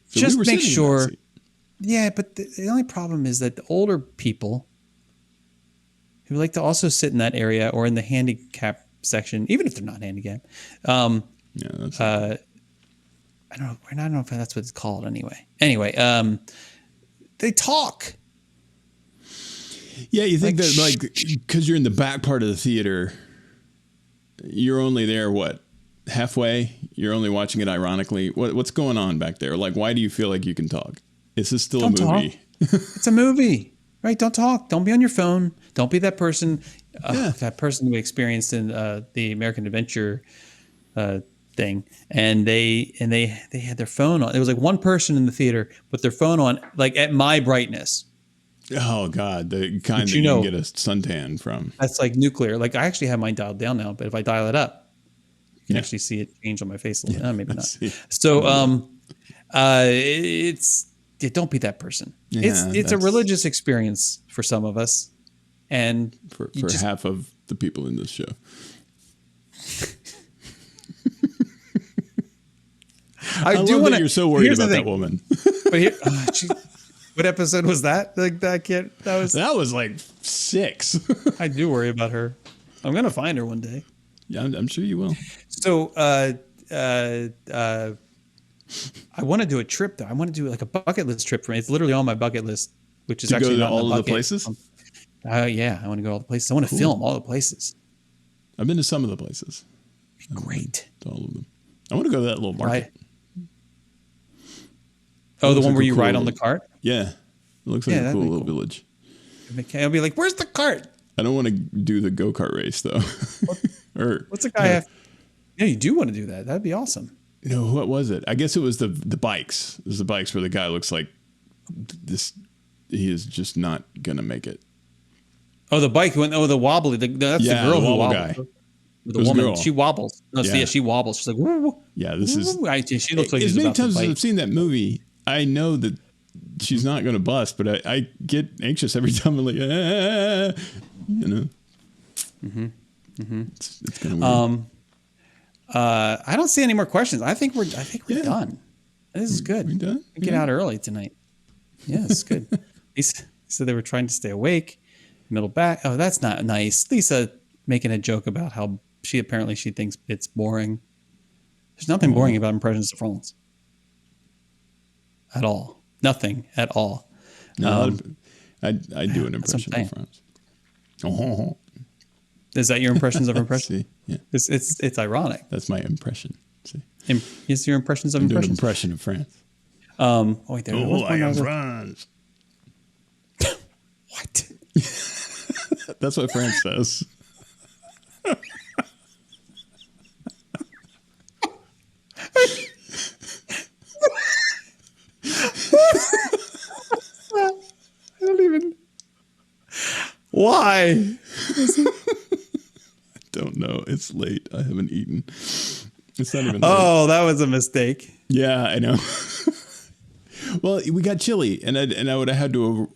Speaker 2: So just make sure. Yeah, but the only problem is that the older people who like to also sit in that area or in the handicap section, even if they're not handicapped. I don't know if that's what it's called anyway. Anyway, they talk.
Speaker 1: Yeah, you think that like because you're in the back part of the theater, you're only there halfway? You're only watching it ironically. What's going on back there? Like, why do you feel like you can talk? Is this still a movie?
Speaker 2: It's a movie. Right? Don't talk. Don't be on your phone. Don't be that person. That person we experienced in the American Adventure thing, and they had their phone on. There was like one person in the theater with their phone on, like at my brightness.
Speaker 1: Oh God, the kind that you can get a suntan from.
Speaker 2: That's like nuclear. Like I actually have mine dialed down now, but if I dial it up, you can actually see it change on my face a little. Maybe not. So don't be that person. It's a religious experience for some of us, and
Speaker 1: for half of the people in this show. I do love that you're so worried about that woman.
Speaker 2: But here, what episode was that? Like that kid? That was
Speaker 1: like 6.
Speaker 2: I do worry about her. I'm gonna find her one day.
Speaker 1: Yeah, I'm sure you will.
Speaker 2: So, I want to do a trip though. I want to do like a bucket list trip for me. It's literally on my bucket list, which is actually
Speaker 1: go to all of the places.
Speaker 2: Yeah, I want to go to all the places. I want to film all the places.
Speaker 1: I've been to some of the places.
Speaker 2: Great.
Speaker 1: To all of them. I want to go to that little market.
Speaker 2: Oh, the one where you ride on the cart?
Speaker 1: Yeah. It looks like a cool little village.
Speaker 2: I'll be like, where's the cart?
Speaker 1: I don't want to do the go-kart race, though.
Speaker 2: What's the guy have? Yeah, you do want to do that. That'd be awesome.
Speaker 1: No, what was it? I guess it was the bikes. It was the bikes where the guy looks like this. He is just not going to make it.
Speaker 2: Oh, the bike went. Oh, the wobbly. That's the girl who wobbled. Guy. The woman, girl. She wobbles. No, she wobbles. She's like, woo.
Speaker 1: Yeah, this is.
Speaker 2: She looks like
Speaker 1: as
Speaker 2: she's
Speaker 1: many
Speaker 2: about
Speaker 1: times
Speaker 2: to
Speaker 1: as
Speaker 2: bite.
Speaker 1: I've seen that movie, I know that she's not going to bust, but I get anxious every time. I'm like, you know. It's kind of weird.
Speaker 2: I don't see any more questions. I think we're done. This is good.
Speaker 1: We done?
Speaker 2: We get out early tonight. Yeah, it's good. Lisa said they were trying to stay awake. Middle back. Oh, that's not nice. Lisa making a joke about how she thinks it's boring. There's nothing boring about Impressions of France. At all. Nothing at all.
Speaker 1: No, I do an impression of France. Oh.
Speaker 2: Is that your impressions of impression?
Speaker 1: See, yeah.
Speaker 2: It's ironic.
Speaker 1: That's my impression. See.
Speaker 2: Is your impressions of
Speaker 1: I'm
Speaker 2: impressions?
Speaker 1: doing an impression of France.
Speaker 2: Wait,
Speaker 1: I am France.
Speaker 2: What?
Speaker 1: That's what France says.
Speaker 2: I don't even. Why?
Speaker 1: I don't know. It's late. I haven't eaten. It's not even.
Speaker 2: Oh, late. That was a mistake.
Speaker 1: Yeah, I know. Well, we got chili, and I would have had to have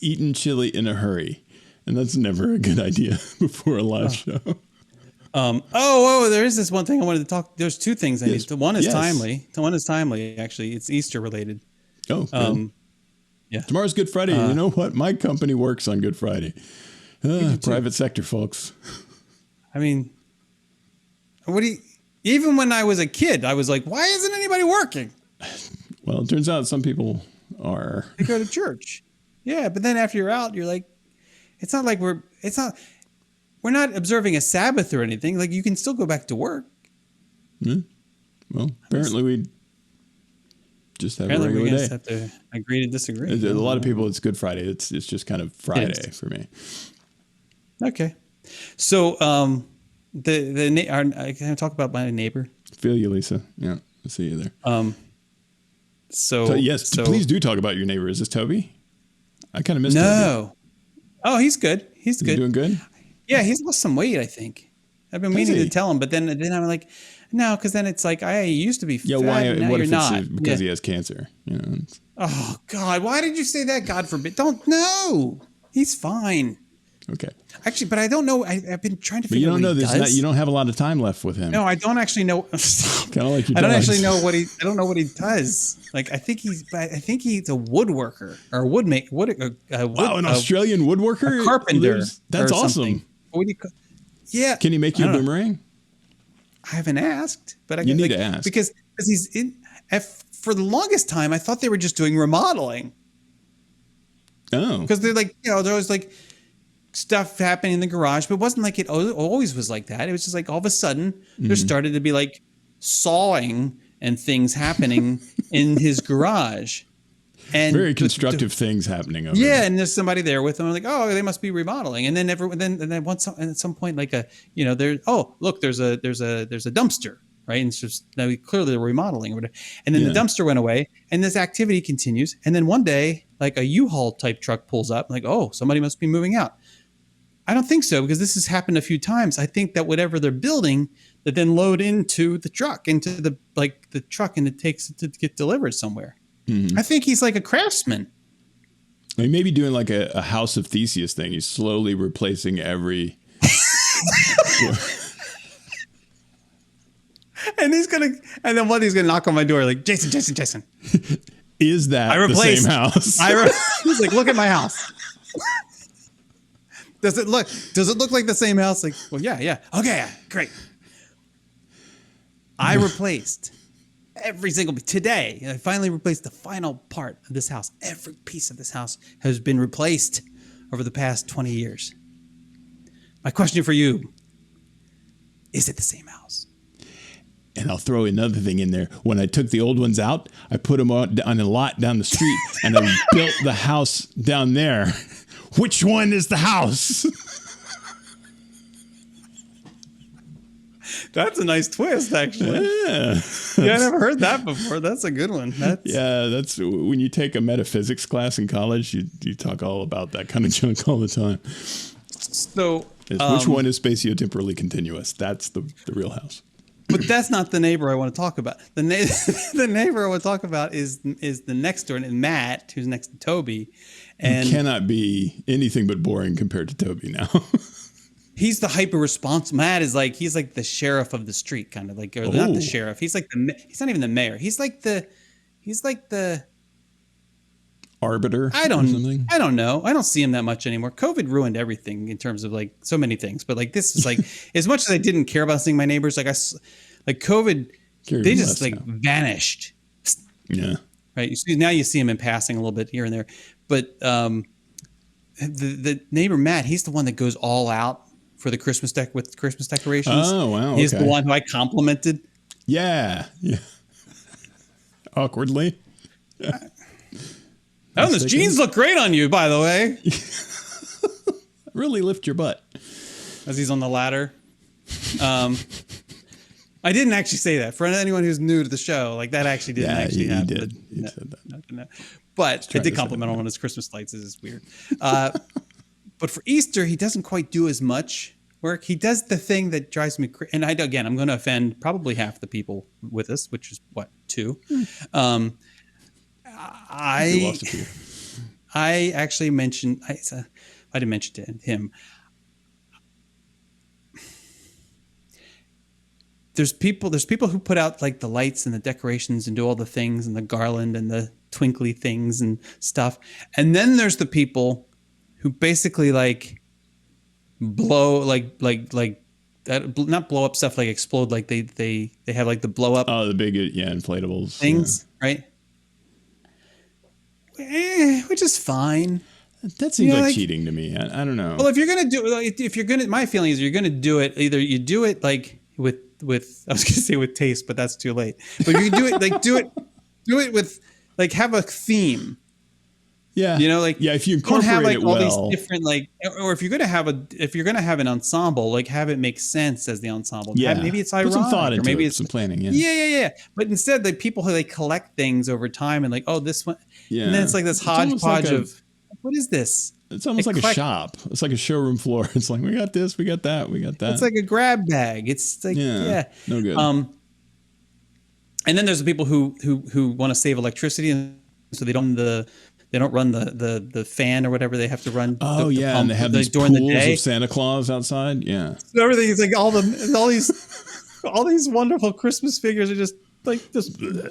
Speaker 1: eaten chili in a hurry, and that's never a good idea before a live show.
Speaker 2: There is this one thing I wanted to talk. There's two things I need. The one is timely. The one is timely. Actually, it's Easter related.
Speaker 1: Oh, good.
Speaker 2: Yeah.
Speaker 1: Tomorrow's Good Friday. You know what? My company works on Good Friday. Private sector, folks. I
Speaker 2: mean, even when I was a kid, I was like, why isn't anybody working?
Speaker 1: Well, it turns out some people are.
Speaker 2: They go to church. Yeah, but then after you're out, you're like, it's not like we're not observing a Sabbath or anything. Like you can still go back to work.
Speaker 1: Yeah. Well, apparently we just have a regular day.
Speaker 2: Have to agree to disagree.
Speaker 1: A lot of people, it's Good Friday. It's just kind of Friday for me.
Speaker 2: Okay. So, can I talk about my neighbor?
Speaker 1: Feel you, Lisa. Yeah, I see you there.
Speaker 2: So
Speaker 1: please do talk about your neighbor. Is this Toby? I kind of missed.
Speaker 2: No. Toby. Oh, he's good. He's good.
Speaker 1: Doing good.
Speaker 2: Yeah, he's lost some weight. I think. I've been meaning to tell him, but then I'm like, no, because then it's like I used to be.
Speaker 1: Yeah,
Speaker 2: fat,
Speaker 1: why?
Speaker 2: now
Speaker 1: What
Speaker 2: you're
Speaker 1: if
Speaker 2: not.
Speaker 1: it's because he has cancer? You know.
Speaker 2: Oh God! Why did you say that? God forbid! Don't know. He's fine.
Speaker 1: Okay.
Speaker 2: Actually, but I don't know. I've been trying to
Speaker 1: but
Speaker 2: figure out.
Speaker 1: You don't know. You don't have a lot of time left with him.
Speaker 2: No, I don't actually know.
Speaker 1: Kind of like your
Speaker 2: I don't
Speaker 1: dogs.
Speaker 2: actually know what he. I don't know what he does. Like I think he's a woodworker or a woodmaker.
Speaker 1: Wow, an Australian woodworker,
Speaker 2: a carpenter.
Speaker 1: That's awesome.
Speaker 2: Something. What do you call? Yeah.
Speaker 1: Can he make you a boomerang?
Speaker 2: I haven't asked, but
Speaker 1: you need to ask
Speaker 2: because he's in. For the longest time, I thought they were just doing remodeling.
Speaker 1: Oh,
Speaker 2: because they're like there was like stuff happening in the garage, but it wasn't like it always was like that. It was just like all of a sudden there started to be like sawing and things happening in his garage. And
Speaker 1: very constructive things happening over
Speaker 2: yeah,
Speaker 1: there.
Speaker 2: and there's somebody there with them. I'm like, oh, they must be remodeling. And then at some point, like there's a dumpster, right? And it's just now clearly they're remodeling or whatever. And then the dumpster went away, and this activity continues. And then one day, like a U-Haul type truck pulls up, like, oh, somebody must be moving out. I don't think so, because this has happened a few times. I think that whatever they're building, they then load into the truck, the truck, and it takes it to get delivered somewhere. Mm-hmm. I think he's like a craftsman.
Speaker 1: He may be doing like a House of Theseus thing. He's slowly replacing every.
Speaker 2: And then one he's gonna knock on my door, like, Jason.
Speaker 1: Is that the same house?
Speaker 2: He's like, look at my house. Does it look like the same house? Like, well, yeah. Okay, great. I replaced every single today. I finally replaced the final part of this house. Every piece of this house has been replaced over the past 20 years. My question for you, is it the same house?
Speaker 1: And I'll throw another thing in there. When I took the old ones out, I put them on a lot down the street, and I built the house down there. Which one is the house?
Speaker 2: That's a nice twist, actually.
Speaker 1: Yeah,
Speaker 2: I never heard that before. That's a good one.
Speaker 1: That's when you take a metaphysics class in college, you talk all about that kind of junk all the time.
Speaker 2: So,
Speaker 1: which one is spatiotemporally continuous? That's the real house.
Speaker 2: But that's not the neighbor I want to talk about. The neighbor I want to talk about is the next door, and Matt, who's next to Toby. And
Speaker 1: he cannot be anything but boring compared to Toby now.
Speaker 2: He's the hyper responsible. Matt is like, he's like the sheriff of the street, kind of like, or not the sheriff. He's like he's not even the mayor. He's like the
Speaker 1: arbiter.
Speaker 2: I don't know. I don't see him that much anymore. COVID ruined everything in terms of like so many things. But like this is like, as much as I didn't care about seeing my neighbors, like COVID, they just like vanished.
Speaker 1: Yeah.
Speaker 2: Right. Now you see him in passing a little bit here and there, but the neighbor Matt, he's the one that goes all out for the Christmas decorations.
Speaker 1: Oh wow!
Speaker 2: He's the one who I complimented.
Speaker 1: Yeah. Awkwardly.
Speaker 2: Oh, those jeans look great on you, by the way.
Speaker 1: Really lift your butt.
Speaker 2: As he's on the ladder. I didn't actually say that. For anyone who's new to the show, like that actually didn't actually happen.
Speaker 1: Did. You said that.
Speaker 2: No. But I did compliment him on his Christmas lights. This is weird. But for Easter, he doesn't quite do as much work. He does the thing that drives me crazy. And I'm going to offend probably half the people with us, which is what, 2. I actually mentioned. I didn't mention to him. There's people who put out like the lights and the decorations and do all the things and the garland and the twinkly things and stuff. And then there's the people who basically like blow like that, not blow up stuff, like explode, like they have like the blow up.
Speaker 1: Oh, the big inflatables
Speaker 2: things, right? Which is fine.
Speaker 1: That seems like cheating to me. I don't know.
Speaker 2: Well, if you're gonna do it, my feeling is you're gonna do it. Either you do it like with I was gonna say with taste, but that's too late. But you do it like do it with like have a theme.
Speaker 1: Yeah, if you
Speaker 2: don't have like all
Speaker 1: well.
Speaker 2: these different or if you're gonna have an ensemble, like have it make sense as the ensemble.
Speaker 1: Yeah,
Speaker 2: maybe it's ironic,
Speaker 1: put some thought into
Speaker 2: or maybe
Speaker 1: it's some planning.
Speaker 2: Yeah. But instead, the people who collect things over time and like, oh, this one, and then it's like this hodgepodge of what is this?
Speaker 1: It's almost like a shop. It's like a showroom floor. It's like we got this, we got that, we got that.
Speaker 2: It's like a grab bag. It's like no
Speaker 1: good.
Speaker 2: And then there's the people who want to save electricity, and so they don't run the fan or whatever they have to run.
Speaker 1: Oh
Speaker 2: the
Speaker 1: yeah,
Speaker 2: pump
Speaker 1: and they have these
Speaker 2: during
Speaker 1: pools
Speaker 2: the day.
Speaker 1: of Santa Claus outside. Yeah,
Speaker 2: so everything is like all these wonderful Christmas figures are just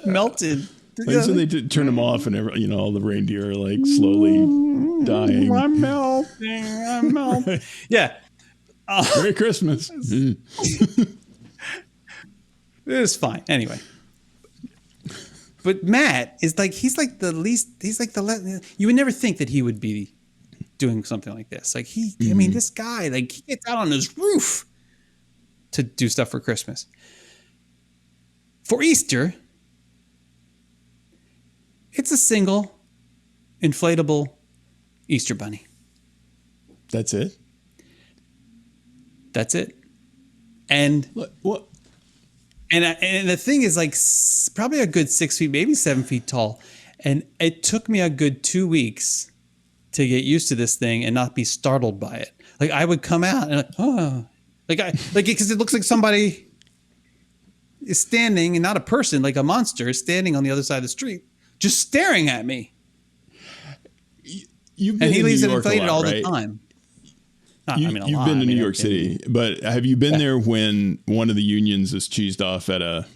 Speaker 2: melted.
Speaker 1: So they turn them off, and all the reindeer are like slowly dying.
Speaker 2: I'm melting. Yeah.
Speaker 1: Merry Christmas.
Speaker 2: It is fine. Anyway. But Matt is he's like the least, you would never think that he would be doing something like this. Like I mean, this guy, he gets out on his roof to do stuff for Christmas. For Easter, it's a single inflatable Easter bunny.
Speaker 1: That's it?
Speaker 2: That's it. And
Speaker 1: what?
Speaker 2: And the thing is like probably a good 6 feet, maybe 7 feet tall. And it took me a good 2 weeks to get used to this thing and not be startled by it. Like I would come out and because it looks like somebody is standing and not a person, like a monster is standing on the other side of the street, just staring at me.
Speaker 1: You've been
Speaker 2: and he
Speaker 1: in
Speaker 2: leaves
Speaker 1: New
Speaker 2: it
Speaker 1: York
Speaker 2: inflated
Speaker 1: a lot,
Speaker 2: all
Speaker 1: right?
Speaker 2: the time.
Speaker 1: You've been to New York City, but have you been there when one of the unions is cheesed off at a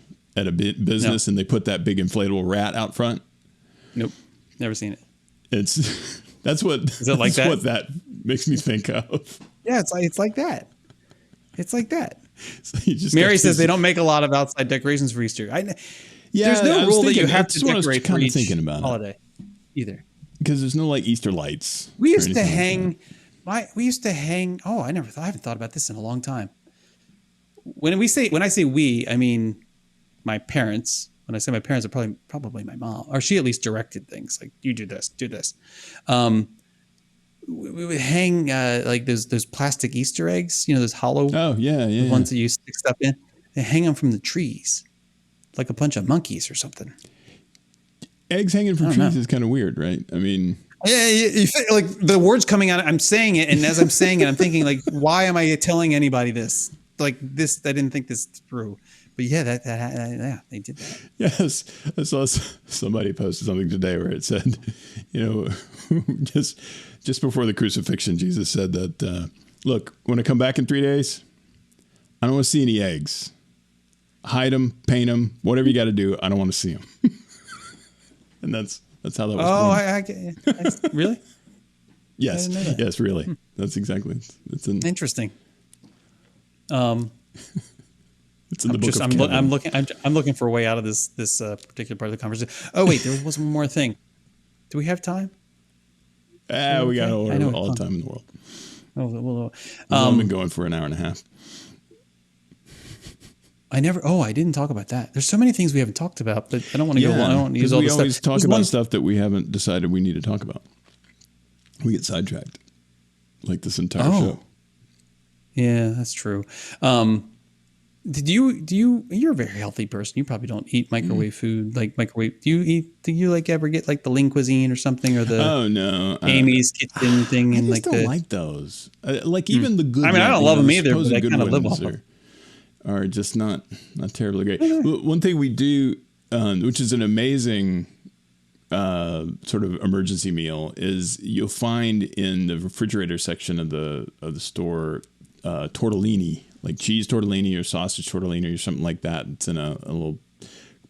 Speaker 1: business and they put that big inflatable rat out front?
Speaker 2: Nope, never seen it.
Speaker 1: That's what that makes me think of.
Speaker 2: Yeah, it's like that. It's like that.
Speaker 1: So
Speaker 2: Mary says they don't make a lot of outside decorations for Easter. There's no rule that you have to decorate for each holiday either.
Speaker 1: Because there's no like Easter lights.
Speaker 2: We used to hang. Oh, I haven't thought about this in a long time. When I say we, I mean my parents. When I say my parents, are probably my mom, or she at least directed things like you do this. We would hang like those plastic Easter eggs, those hollow.
Speaker 1: Oh yeah.
Speaker 2: Ones that you stick stuff in. They hang them from the trees, like a bunch of monkeys or something.
Speaker 1: Eggs hanging from trees is kind of weird, right? I mean.
Speaker 2: Yeah, you think, like the words coming out. I'm saying it, and as I'm saying it, I'm thinking like, why am I telling anybody this? Like this, I didn't think this through. But yeah, they did that.
Speaker 1: Yes, I saw somebody posted something today where it said, just before the crucifixion, Jesus said that, look, when I come back in 3 days, I don't want to see any eggs. Hide them, paint them, whatever you got to do. I don't want to see them. And that's how that was.
Speaker 2: Oh, really?
Speaker 1: Yes. Yes, really. That's exactly. It's
Speaker 2: interesting.
Speaker 1: It's in the book of Kevin.
Speaker 2: I'm looking for a way out of this particular part of the conversation. Oh wait, there was one more thing. Do we have time?
Speaker 1: We got all the time in the world.
Speaker 2: We've
Speaker 1: been going for an hour and a half.
Speaker 2: I didn't talk about that. There's so many things we haven't talked about, but I don't want to go long. I don't want to use all the stuff.
Speaker 1: We always talk about stuff that we haven't decided we need to talk about. We get sidetracked, like this entire show. Yeah,
Speaker 2: that's true. You're a very healthy person. You probably don't eat microwave food, like microwave. Do you like ever get like the Lean Cuisine or something, or the Amy's Kitchen thing?
Speaker 1: I just don't like those. Even the good.
Speaker 2: I mean, I don't love them either, but I kind of live off them.
Speaker 1: Are just not terribly great. One thing we do, which is an amazing sort of emergency meal, is you'll find in the refrigerator section of the store tortellini, like cheese tortellini or sausage tortellini or something like that. It's in a little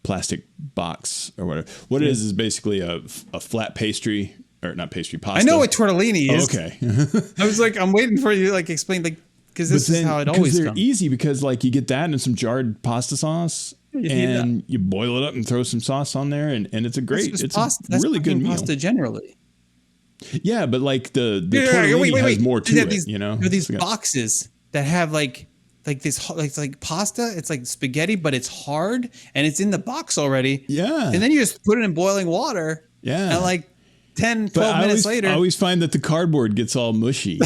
Speaker 1: plastic box or whatever. What it is basically a flat pastry, or not pastry, pasta.
Speaker 2: I know what tortellini is.
Speaker 1: Okay.
Speaker 2: I was like, I'm waiting for you to like explain because this is how it always
Speaker 1: comes.
Speaker 2: They're
Speaker 1: easy because like you get that and some jarred pasta sauce and you boil it up and throw some sauce on there and it's a really good meal.
Speaker 2: Pasta generally.
Speaker 1: Yeah, but like the tortellini has more to it,
Speaker 2: There are these boxes that have like this, it's like pasta. It's like spaghetti, but it's hard and it's in the box already.
Speaker 1: Yeah.
Speaker 2: And then you just put it in boiling water.
Speaker 1: Yeah.
Speaker 2: And like 10, 12 minutes later.
Speaker 1: I always find that the cardboard gets all mushy.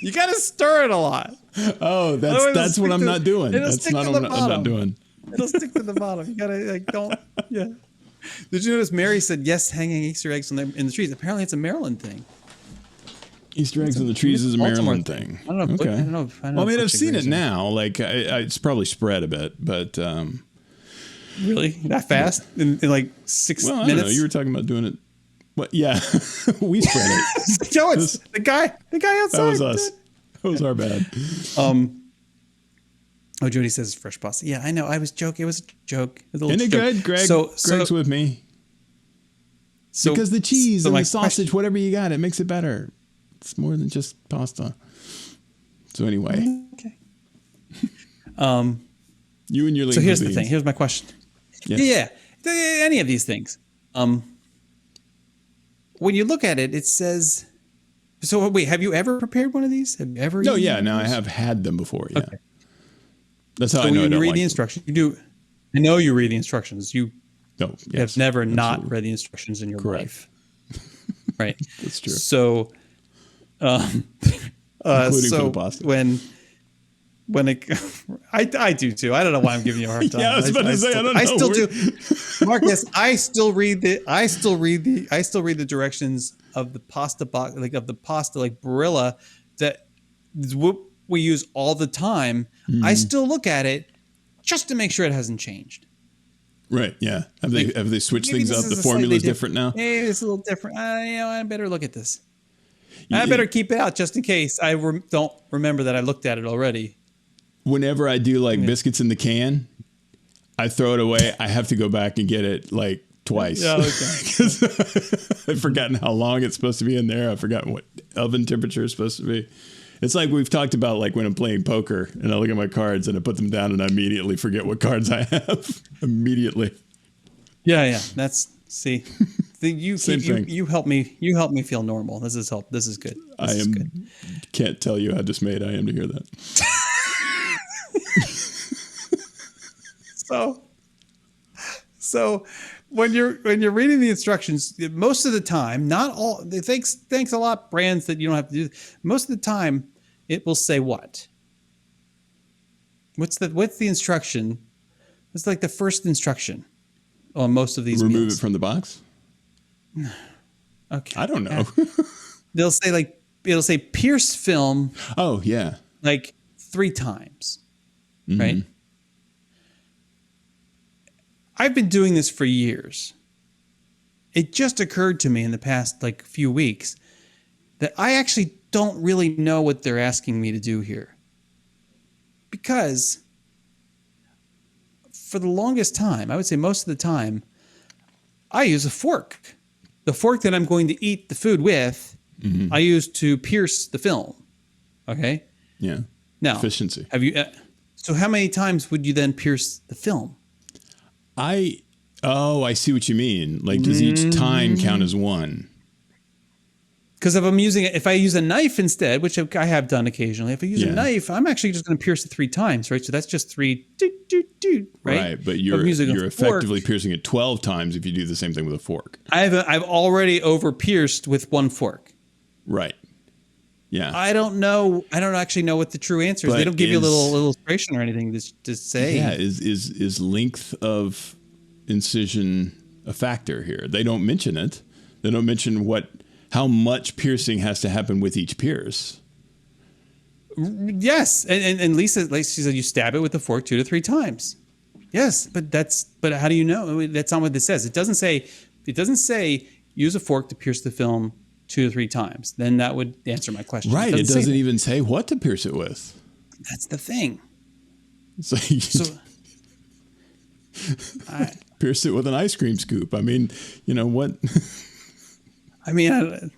Speaker 2: You got to stir it a lot.
Speaker 1: Oh, that's what I'm not doing. That's not what I'm not doing.
Speaker 2: It'll stick to the bottom. You got to don't. Yeah. Did you notice Mary said yes, hanging Easter eggs in the trees? Apparently, it's a Maryland thing.
Speaker 1: Easter eggs in the trees is a Maryland thing.
Speaker 2: I don't know.
Speaker 1: Okay.
Speaker 2: I don't know.
Speaker 1: Well, I mean, I've seen it now. Like, it's probably spread a bit, but
Speaker 2: really that fast in like 6 minutes.
Speaker 1: I don't know. You were talking about doing it. What? Yeah, we spread it.
Speaker 2: Joe, it's the guy outside.
Speaker 1: That was us. That was our bad.
Speaker 2: Oh, Jody says it's fresh pasta. Yeah, I know. I was joking. It was a joke.
Speaker 1: Isn't it good, Greg? Greg's with me. Because the cheese and the sausage, whatever you got, it makes it better. It's more than just pasta. So anyway.
Speaker 2: Okay.
Speaker 1: You and your lean.
Speaker 2: So here's the thing. Here's my question.
Speaker 1: Yes.
Speaker 2: Yeah. Any of these things. When you look at it, it says. So wait, have you ever prepared one of these? Have you ever?
Speaker 1: No, yeah. Now I have had them before. Yeah. Okay. That's how I know.
Speaker 2: When
Speaker 1: I don't
Speaker 2: you read
Speaker 1: like
Speaker 2: the instructions, you do. I know you read the instructions. You
Speaker 1: No,
Speaker 2: You have
Speaker 1: yes,
Speaker 2: never not
Speaker 1: absolutely.
Speaker 2: read the instructions in your
Speaker 1: Correct.
Speaker 2: life. Right.
Speaker 1: That's true.
Speaker 2: So, um,
Speaker 1: Including for the
Speaker 2: so
Speaker 1: pasta.
Speaker 2: when it, I do too. I don't know why I'm giving you a hard time.
Speaker 1: Yeah, I was about to say, I don't know.
Speaker 2: I still do, Marcus. I still read the directions of the pasta box, like of the pasta, like Barilla, that is what we use all the time. I still look at it just to make sure it hasn't changed.
Speaker 1: Right. Yeah. Have they switched
Speaker 2: Maybe
Speaker 1: things
Speaker 2: this
Speaker 1: up? The
Speaker 2: is a
Speaker 1: formula
Speaker 2: slightly
Speaker 1: is different now.
Speaker 2: Maybe it's a little different. I better look at this.
Speaker 1: You-
Speaker 2: I better keep it out just in case I don't remember that I looked at it already.
Speaker 1: Whenever I do like biscuits in the can, I throw it away. I have to go back and get it like twice.
Speaker 2: Yeah, okay.
Speaker 1: Because I've forgotten how long it's supposed to be in there. I've forgotten what oven temperature is supposed to be. It's like we've talked about, like when I'm playing poker and I look at my cards and I put them down and I immediately forget what cards I have. Immediately.
Speaker 2: Yeah. See,
Speaker 1: Same thing.
Speaker 2: You help me. You help me feel normal. This is help. This is good. This is good.
Speaker 1: Can't tell you how dismayed I am to hear that.
Speaker 2: So when you're reading the instructions, most of the time, not all. Thanks a lot, brands that you don't have to do. Most of the time, it will say what? What's the instruction? It's like the first instruction on most of these.
Speaker 1: Remove
Speaker 2: meals.
Speaker 1: it from the box?
Speaker 2: Okay.
Speaker 1: I don't know.
Speaker 2: It'll say pierce film
Speaker 1: Oh, yeah.
Speaker 2: like 3 times. Right? I've been doing this for years. It just occurred to me in the past like few weeks that I actually don't really know what they're asking me to do here. Because for the longest time, I would say most of the time, I use a fork. The fork that I'm going to eat the food with, I use to pierce the film. Okay?
Speaker 1: Yeah.
Speaker 2: Now,
Speaker 1: Efficiency.
Speaker 2: have you? So how many times would you then pierce the film?
Speaker 1: I see what you mean. Like, does each time count as one?
Speaker 2: Because if I use a knife instead, which I have done occasionally, if I use a knife, I'm actually just going to pierce it 3 times, right? So that's just 3, right?
Speaker 1: Right, but you're effectively piercing it 12 times if you do the same thing with a fork.
Speaker 2: I've already over pierced with 1 fork.
Speaker 1: Right. Yeah.
Speaker 2: I don't know. I don't actually know what the true answer is.
Speaker 1: But
Speaker 2: They don't give you a little illustration or anything to say.
Speaker 1: Yeah. Is length of incision a factor here? They don't mention it. They don't mention how much piercing has to happen with each pierce.
Speaker 2: Yes, and Lisa, like she said, you stab it with the fork 2 to 3 times. Yes, but how do you know? I mean, that's not what this says. It doesn't say use a fork to pierce the film 2 to 3 times. Then that would answer my question.
Speaker 1: Right. It doesn't even say what to pierce it with.
Speaker 2: That's the thing.
Speaker 1: So pierce it with an ice cream scoop. I mean, you know what?
Speaker 2: I mean,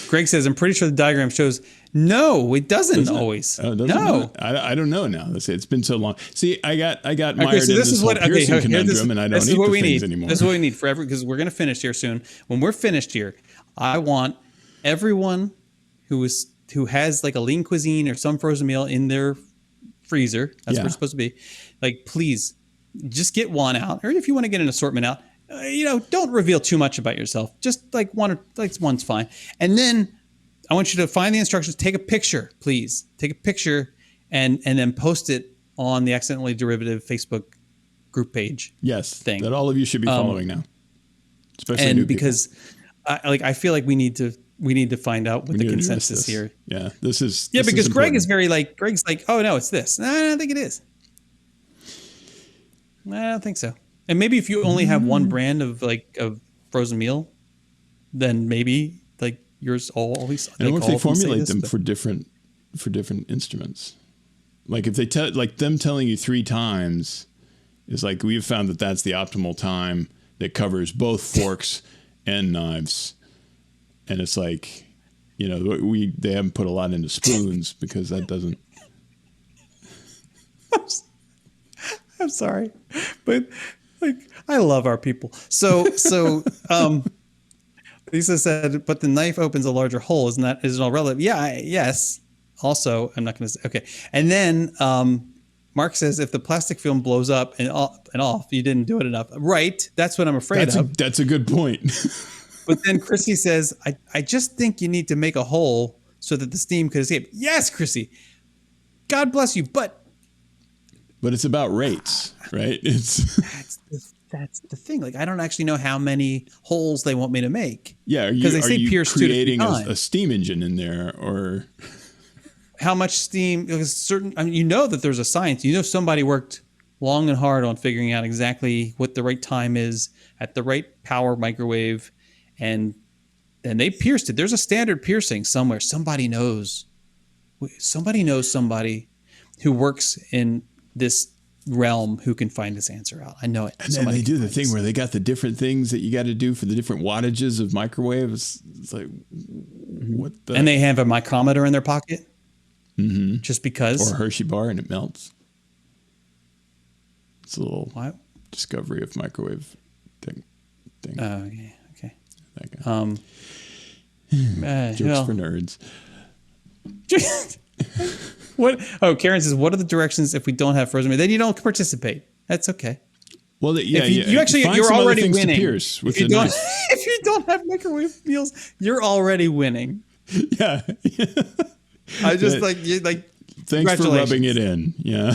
Speaker 2: Greg says, I'm pretty sure the diagram shows. No, it doesn't always.
Speaker 1: Oh, doesn't
Speaker 2: no.
Speaker 1: I don't know now. It's been so long. See, I got mired in this whole piercing conundrum, and I don't eat the things anymore.
Speaker 2: This is what we need because we're going to finish here soon. When we're finished here, I want everyone who has like a lean cuisine or some frozen meal in their freezer. That's what it's supposed to be. Like, please just get one out, or if you want to get an assortment out, don't reveal too much about yourself. Just like one's fine. And then I want you to find the instructions. Take a picture, please. Take a picture and then post it on the Accidentally Derivative Facebook group page.
Speaker 1: Yes,
Speaker 2: thing
Speaker 1: that all of you should be following now, especially new
Speaker 2: because I feel like we need to find out what the consensus here.
Speaker 1: Yeah, this
Speaker 2: because
Speaker 1: is
Speaker 2: Greg is Greg's like, oh no, it's this. No, I don't think it is. I don't think so. And maybe if you only have one brand of frozen meal, then maybe like yours always.
Speaker 1: And what if they formulate them for different instruments? Like if they them telling you 3 times is like we've found that that's the optimal time that covers both forks and knives, and it's like they haven't put a lot into spoons because that doesn't.
Speaker 2: I'm sorry, but I love our people. So Lisa said, but the knife opens a larger hole. Isn't it all relevant? Yeah. Yes. Also, I'm not going to say, okay. And then Mark says if the plastic film blows up and off, you didn't do it enough. Right. That's what I'm afraid of.
Speaker 1: That's a good point.
Speaker 2: But then Chrissy says, I just think you need to make a hole so that the steam could escape. Yes, Chrissy. God bless you. But
Speaker 1: it's about rates, right?
Speaker 2: That's the thing. Like, I don't actually know how many holes they want me to make.
Speaker 1: Yeah. Are you creating a steam engine in there, or
Speaker 2: how much steam? You know that there's a science. You know, somebody worked long and hard on figuring out exactly what the right time is at the right power microwave, and they pierced it. There's a standard piercing somewhere. Somebody knows somebody who works in this realm who can find this answer out. I know it.
Speaker 1: And then they do the thing where they got the different things that you got to do for the different wattages of microwaves. It's like, what the?
Speaker 2: And they have a micrometer in their pocket.
Speaker 1: Mm-hmm.
Speaker 2: Just because.
Speaker 1: Or a Hershey bar and it melts. It's a little discovery of microwave thing.
Speaker 2: Oh, yeah. Okay.
Speaker 1: That guy. Jokes for nerds.
Speaker 2: What? Oh, Karen says, "What are the directions if we don't have frozen meat? Then you don't participate. That's okay."
Speaker 1: Well, you're
Speaker 2: already winning.
Speaker 1: If
Speaker 2: you don't have microwave meals, you're already winning.
Speaker 1: Yeah.
Speaker 2: I just
Speaker 1: Thanks for rubbing it in. Yeah.